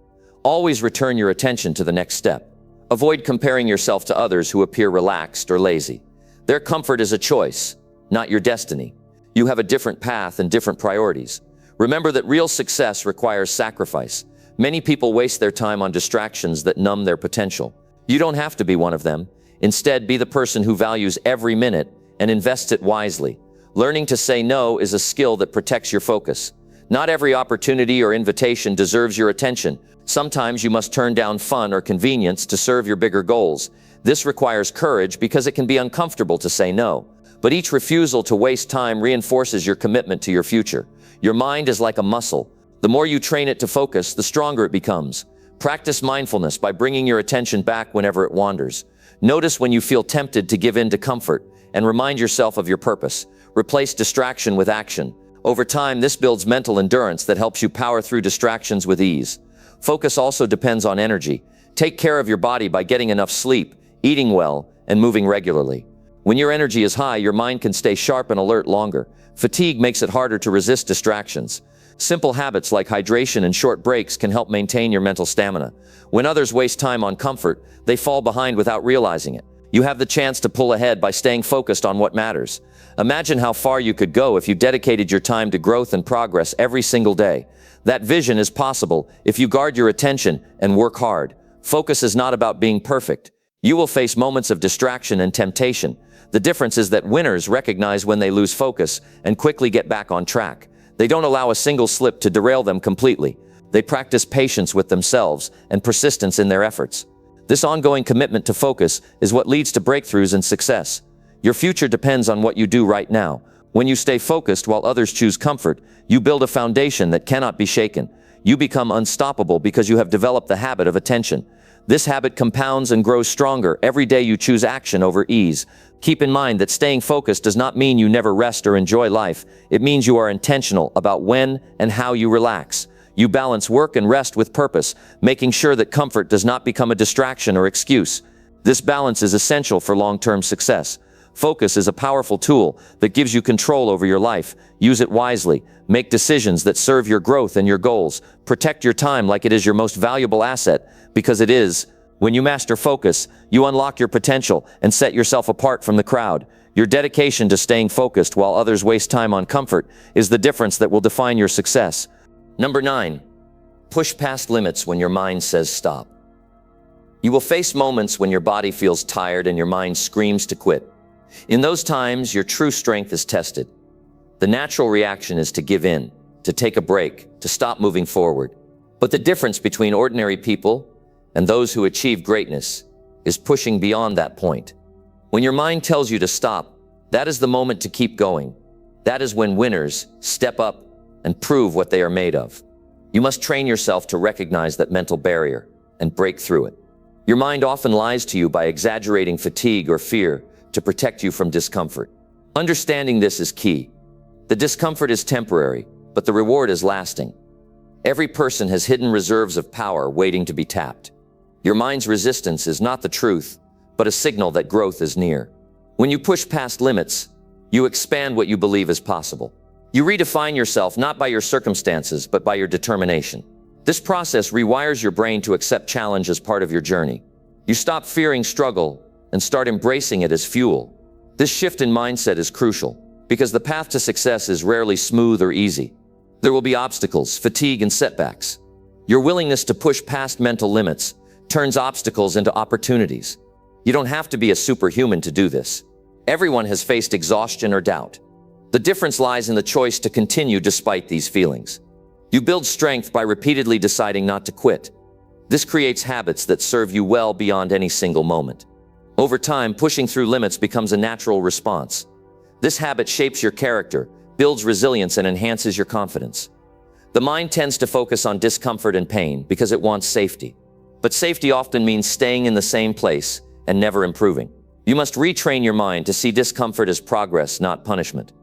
Always return your attention to the next step. Avoid comparing yourself to others who appear relaxed or lazy. Their comfort is a choice, not your destiny. You have a different path and different priorities. Remember that real success requires sacrifice. Many people waste their time on distractions that numb their potential. You don't have to be one of them. Instead, be the person who values every minute and invests it wisely. Learning to say no is a skill that protects your focus. Not every opportunity or invitation deserves your attention. Sometimes you must turn down fun or convenience to serve your bigger goals. This requires courage because it can be uncomfortable to say no. But each refusal to waste time reinforces your commitment to your future. Your mind is like a muscle. The more you train it to focus, the stronger it becomes. Practice mindfulness by bringing your attention back whenever it wanders. Notice when you feel tempted to give in to comfort and remind yourself of your purpose. Replace distraction with action. Over time, this builds mental endurance that helps you power through distractions with ease. Focus also depends on energy. Take care of your body by getting enough sleep, eating well, and moving regularly. When your energy is high, your mind can stay sharp and alert longer. Fatigue makes it harder to resist distractions. Simple habits like hydration and short breaks can help maintain your mental stamina. When others waste time on comfort, they fall behind without realizing it. You have the chance to pull ahead by staying focused on what matters. Imagine how far you could go if you dedicated your time to growth and progress every single day. That vision is possible if you guard your attention and work hard. Focus is not about being perfect. You will face moments of distraction and temptation. The difference is that winners recognize when they lose focus and quickly get back on track. They don't allow a single slip to derail them completely. They practice patience with themselves and persistence in their efforts. This ongoing commitment to focus is what leads to breakthroughs and success. Your future depends on what you do right now. When you stay focused while others choose comfort, you build a foundation that cannot be shaken. You become unstoppable because you have developed the habit of attention. This habit compounds and grows stronger every day you choose action over ease. Keep in mind that staying focused does not mean you never rest or enjoy life. It means you are intentional about when and how you relax. You balance work and rest with purpose, making sure that comfort does not become a distraction or excuse. This balance is essential for long-term success. Focus is a powerful tool that gives you control over your life. Use it wisely. Make decisions that serve your growth and your goals. Protect your time like it is your most valuable asset, because it is. When you master focus, you unlock your potential and set yourself apart from the crowd. Your dedication to staying focused while others waste time on comfort is the difference that will define your success. Number 9, push past limits when your mind says stop. You will face moments when your body feels tired and your mind screams to quit. In those times, your true strength is tested. The natural reaction is to give in, to take a break, to stop moving forward. But the difference between ordinary people and those who achieve greatness is pushing beyond that point. When your mind tells you to stop, that is the moment to keep going. That is when winners step up and prove what they are made of. You must train yourself to recognize that mental barrier and break through it. Your mind often lies to you by exaggerating fatigue or fear to protect you from discomfort. Understanding this is key. The discomfort is temporary, but the reward is lasting. Every person has hidden reserves of power waiting to be tapped. Your mind's resistance is not the truth, but a signal that growth is near. When you push past limits, you expand what you believe is possible. You redefine yourself not by your circumstances, but by your determination. This process rewires your brain to accept challenge as part of your journey. You stop fearing struggle and start embracing it as fuel. This shift in mindset is crucial, because the path to success is rarely smooth or easy. There will be obstacles, fatigue, and setbacks. Your willingness to push past mental limits turns obstacles into opportunities. You don't have to be a superhuman to do this. Everyone has faced exhaustion or doubt. The difference lies in the choice to continue despite these feelings. You build strength by repeatedly deciding not to quit. This creates habits that serve you well beyond any single moment. Over time, pushing through limits becomes a natural response. This habit shapes your character, builds resilience, and enhances your confidence. The mind tends to focus on discomfort and pain because it wants safety. But safety often means staying in the same place and never improving. You must retrain your mind to see discomfort as progress, not punishment.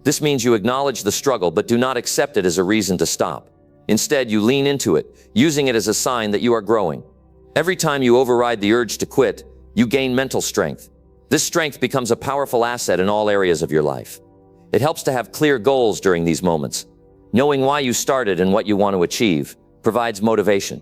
This means you acknowledge the struggle but do not accept it as a reason to stop. Instead, you lean into it, using it as a sign that you are growing. Every time you override the urge to quit, you gain mental strength. This strength becomes a powerful asset in all areas of your life. It helps to have clear goals during these moments. Knowing why you started and what you want to achieve provides motivation.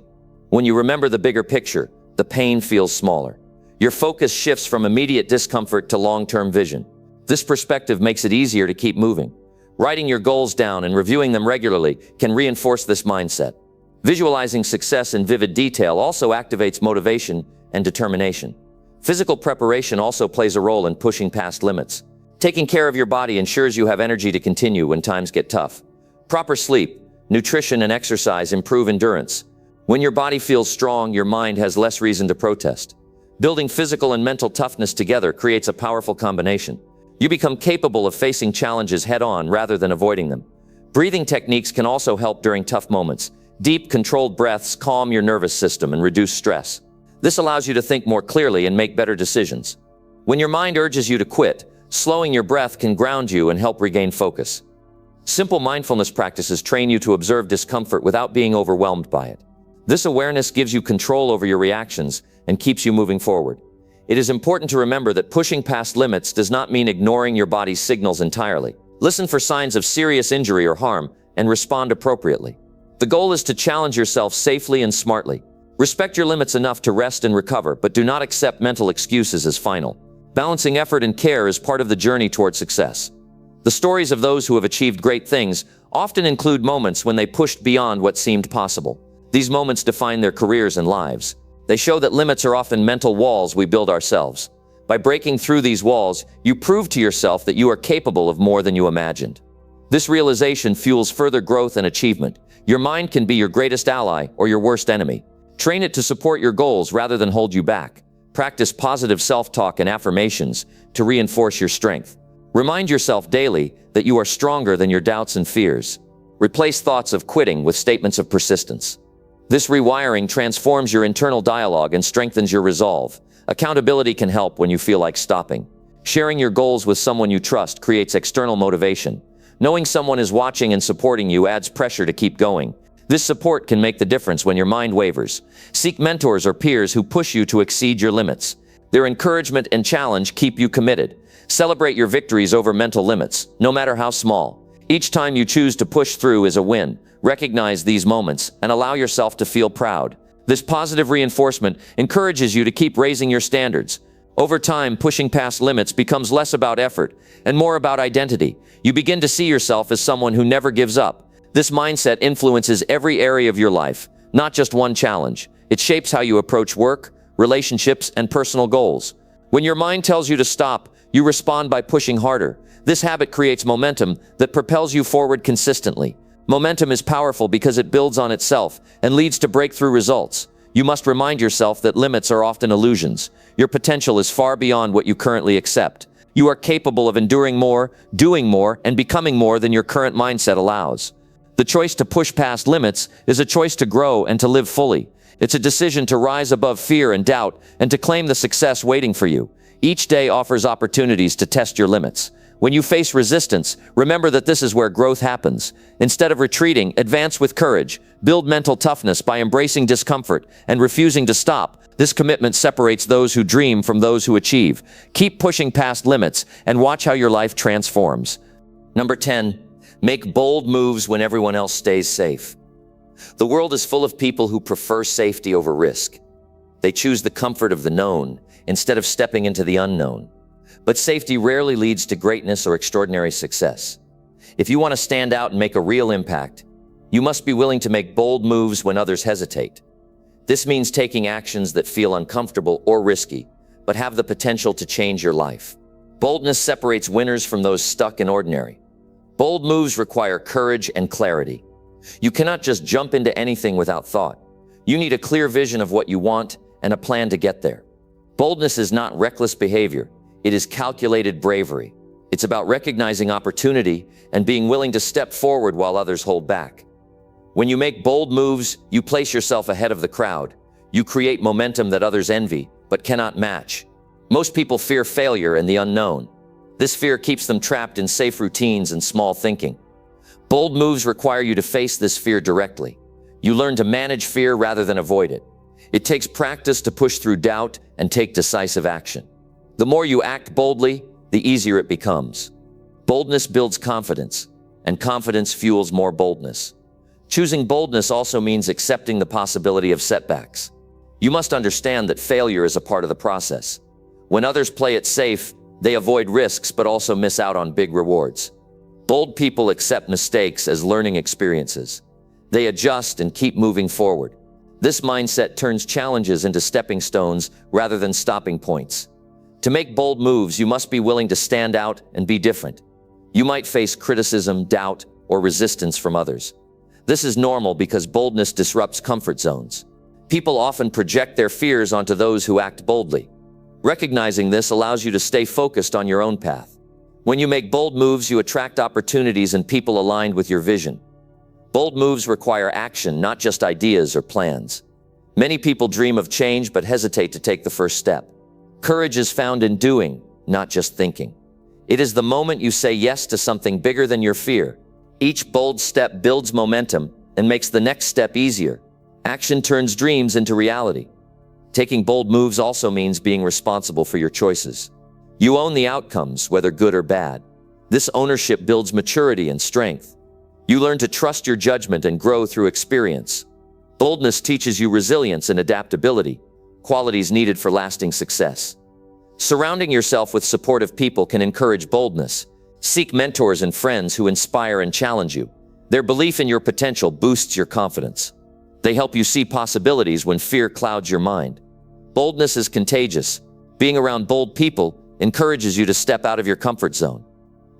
When you remember the bigger picture, the pain feels smaller. Your focus shifts from immediate discomfort to long-term vision. This perspective makes it easier to keep moving. Writing your goals down and reviewing them regularly can reinforce this mindset. Visualizing success in vivid detail also activates motivation and determination. Physical preparation also plays a role in pushing past limits. Taking care of your body ensures you have energy to continue when times get tough. Proper sleep, nutrition, and exercise improve endurance. When your body feels strong, your mind has less reason to protest. Building physical and mental toughness together creates a powerful combination. You become capable of facing challenges head-on rather than avoiding them. Breathing techniques can also help during tough moments. Deep, controlled breaths calm your nervous system and reduce stress. This allows you to think more clearly and make better decisions. When your mind urges you to quit, slowing your breath can ground you and help regain focus. Simple mindfulness practices train you to observe discomfort without being overwhelmed by it. This awareness gives you control over your reactions and keeps you moving forward. It is important to remember that pushing past limits does not mean ignoring your body's signals entirely. Listen for signs of serious injury or harm and respond appropriately. The goal is to challenge yourself safely and smartly. Respect your limits enough to rest and recover, but do not accept mental excuses as final. Balancing effort and care is part of the journey toward success. The stories of those who have achieved great things often include moments when they pushed beyond what seemed possible. These moments define their careers and lives. They show that limits are often mental walls we build ourselves. By breaking through these walls, you prove to yourself that you are capable of more than you imagined. This realization fuels further growth and achievement. Your mind can be your greatest ally or your worst enemy. Train it to support your goals rather than hold you back. Practice positive self-talk and affirmations to reinforce your strength. Remind yourself daily that you are stronger than your doubts and fears. Replace thoughts of quitting with statements of persistence. This rewiring transforms your internal dialogue and strengthens your resolve. Accountability can help when you feel like stopping. Sharing your goals with someone you trust creates external motivation. Knowing someone is watching and supporting you adds pressure to keep going. This support can make the difference when your mind wavers. Seek mentors or peers who push you to exceed your limits. Their encouragement and challenge keep you committed. Celebrate your victories over mental limits, no matter how small. Each time you choose to push through is a win. Recognize these moments and allow yourself to feel proud. This positive reinforcement encourages you to keep raising your standards. Over time, pushing past limits becomes less about effort and more about identity. You begin to see yourself as someone who never gives up. This mindset influences every area of your life, not just one challenge. It shapes how you approach work, relationships, and personal goals. When your mind tells you to stop, you respond by pushing harder. This habit creates momentum that propels you forward consistently. Momentum is powerful because it builds on itself and leads to breakthrough results. You must remind yourself that limits are often illusions. Your potential is far beyond what you currently accept. You are capable of enduring more, doing more, and becoming more than your current mindset allows. The choice to push past limits is a choice to grow and to live fully. It's a decision to rise above fear and doubt and to claim the success waiting for you. Each day offers opportunities to test your limits. When you face resistance, remember that this is where growth happens. Instead of retreating, advance with courage. Build mental toughness by embracing discomfort and refusing to stop. This commitment separates those who dream from those who achieve. Keep pushing past limits and watch how your life transforms. Number 10, make bold moves when everyone else stays safe. The world is full of people who prefer safety over risk. They choose the comfort of the known instead of stepping into the unknown. But safety rarely leads to greatness or extraordinary success. If you want to stand out and make a real impact, you must be willing to make bold moves when others hesitate. This means taking actions that feel uncomfortable or risky, but have the potential to change your life. Boldness separates winners from those stuck in ordinary. Bold moves require courage and clarity. You cannot just jump into anything without thought. You need a clear vision of what you want and a plan to get there. Boldness is not reckless behavior. It is calculated bravery. It's about recognizing opportunity and being willing to step forward while others hold back. When you make bold moves, you place yourself ahead of the crowd. You create momentum that others envy, but cannot match. Most people fear failure and the unknown. This fear keeps them trapped in safe routines and small thinking. Bold moves require you to face this fear directly. You learn to manage fear rather than avoid it. It takes practice to push through doubt and take decisive action. The more you act boldly, the easier it becomes. Boldness builds confidence, and confidence fuels more boldness. Choosing boldness also means accepting the possibility of setbacks. You must understand that failure is a part of the process. When others play it safe, they avoid risks but also miss out on big rewards. Bold people accept mistakes as learning experiences. They adjust and keep moving forward. This mindset turns challenges into stepping stones rather than stopping points. To make bold moves, you must be willing to stand out and be different. You might face criticism, doubt, or resistance from others. This is normal because boldness disrupts comfort zones. People often project their fears onto those who act boldly. Recognizing this allows you to stay focused on your own path. When you make bold moves, you attract opportunities and people aligned with your vision. Bold moves require action, not just ideas or plans. Many people dream of change but hesitate to take the first step. Courage is found in doing, not just thinking. It is the moment you say yes to something bigger than your fear. Each bold step builds momentum and makes the next step easier. Action turns dreams into reality. Taking bold moves also means being responsible for your choices. You own the outcomes, whether good or bad. This ownership builds maturity and strength. You learn to trust your judgment and grow through experience. Boldness teaches you resilience and adaptability, qualities needed for lasting success. Surrounding yourself with supportive people can encourage boldness. Seek mentors and friends who inspire and challenge you. Their belief in your potential boosts your confidence. They help you see possibilities when fear clouds your mind. Boldness is contagious. Being around bold people encourages you to step out of your comfort zone.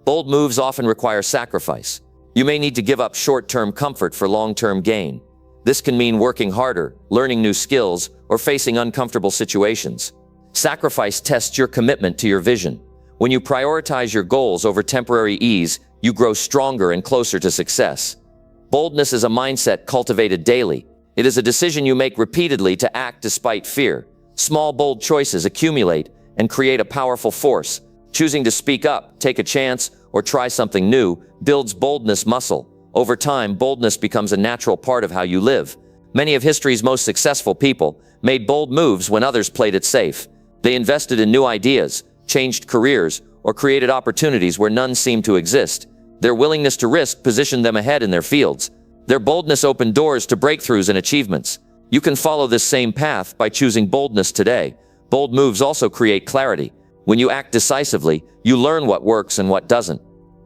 Bold moves often require sacrifice. You may need to give up short-term comfort for long-term gain. This can mean working harder, learning new skills, or facing uncomfortable situations. Sacrifice tests your commitment to your vision. When you prioritize your goals over temporary ease, you grow stronger and closer to success. Boldness is a mindset cultivated daily. It is a decision you make repeatedly to act despite fear. Small, bold choices accumulate and create a powerful force. Choosing to speak up, take a chance, or try something new builds boldness muscle. Over time, boldness becomes a natural part of how you live. Many of history's most successful people made bold moves when others played it safe. They invested in new ideas, changed careers, or created opportunities where none seemed to exist. Their willingness to risk positioned them ahead in their fields. Their boldness opened doors to breakthroughs and achievements. You can follow this same path by choosing boldness today. Bold moves also create clarity. When you act decisively, you learn what works and what doesn't.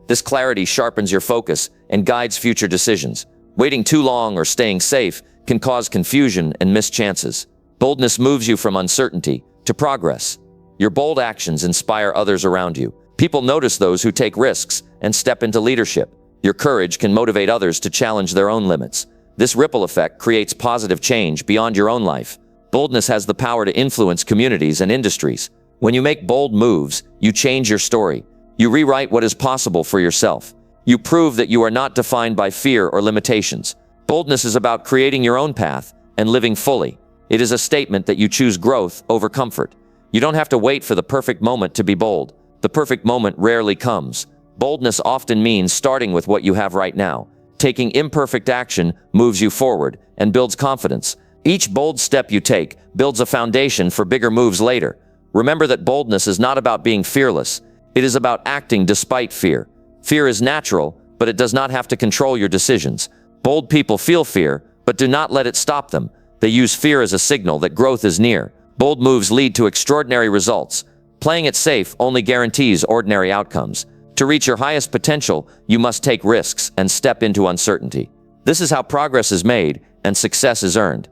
This clarity sharpens your focus and guides future decisions. Waiting too long or staying safe can cause confusion and missed chances. Boldness moves you from uncertainty to progress. Your bold actions inspire others around you. People notice those who take risks and step into leadership. Your courage can motivate others to challenge their own limits. This ripple effect creates positive change beyond your own life. Boldness has the power to influence communities and industries. When you make bold moves, you change your story. You rewrite what is possible for yourself. You prove that you are not defined by fear or limitations. Boldness is about creating your own path and living fully. It is a statement that you choose growth over comfort. You don't have to wait for the perfect moment to be bold. The perfect moment rarely comes. Boldness often means starting with what you have right now. Taking imperfect action moves you forward and builds confidence. Each bold step you take builds a foundation for bigger moves later. Remember that boldness is not about being fearless. It is about acting despite fear. Fear is natural, but it does not have to control your decisions. Bold people feel fear, but do not let it stop them. They use fear as a signal that growth is near. Bold moves lead to extraordinary results. Playing it safe only guarantees ordinary outcomes. To reach your highest potential, you must take risks and step into uncertainty. This is how progress is made and success is earned.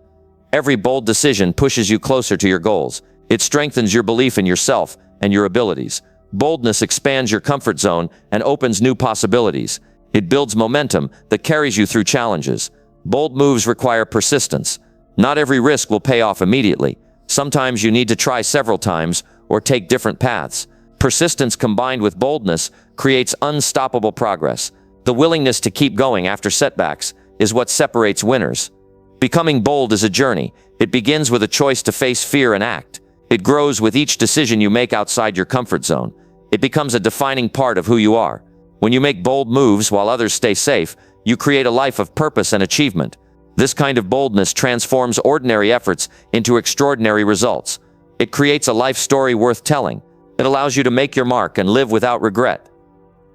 Every bold decision pushes you closer to your goals. It strengthens your belief in yourself and your abilities. Boldness expands your comfort zone and opens new possibilities. It builds momentum that carries you through challenges. Bold moves require persistence. Not every risk will pay off immediately. Sometimes you need to try several times or take different paths. Persistence combined with boldness creates unstoppable progress. The willingness to keep going after setbacks is what separates winners. Becoming bold is a journey. It begins with a choice to face fear and act. It grows with each decision you make outside your comfort zone. It becomes a defining part of who you are. When you make bold moves while others stay safe, you create a life of purpose and achievement. This kind of boldness transforms ordinary efforts into extraordinary results. It creates a life story worth telling. It allows you to make your mark and live without regret.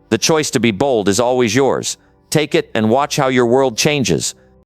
The choice to be bold is always yours. Take it and watch how your world changes.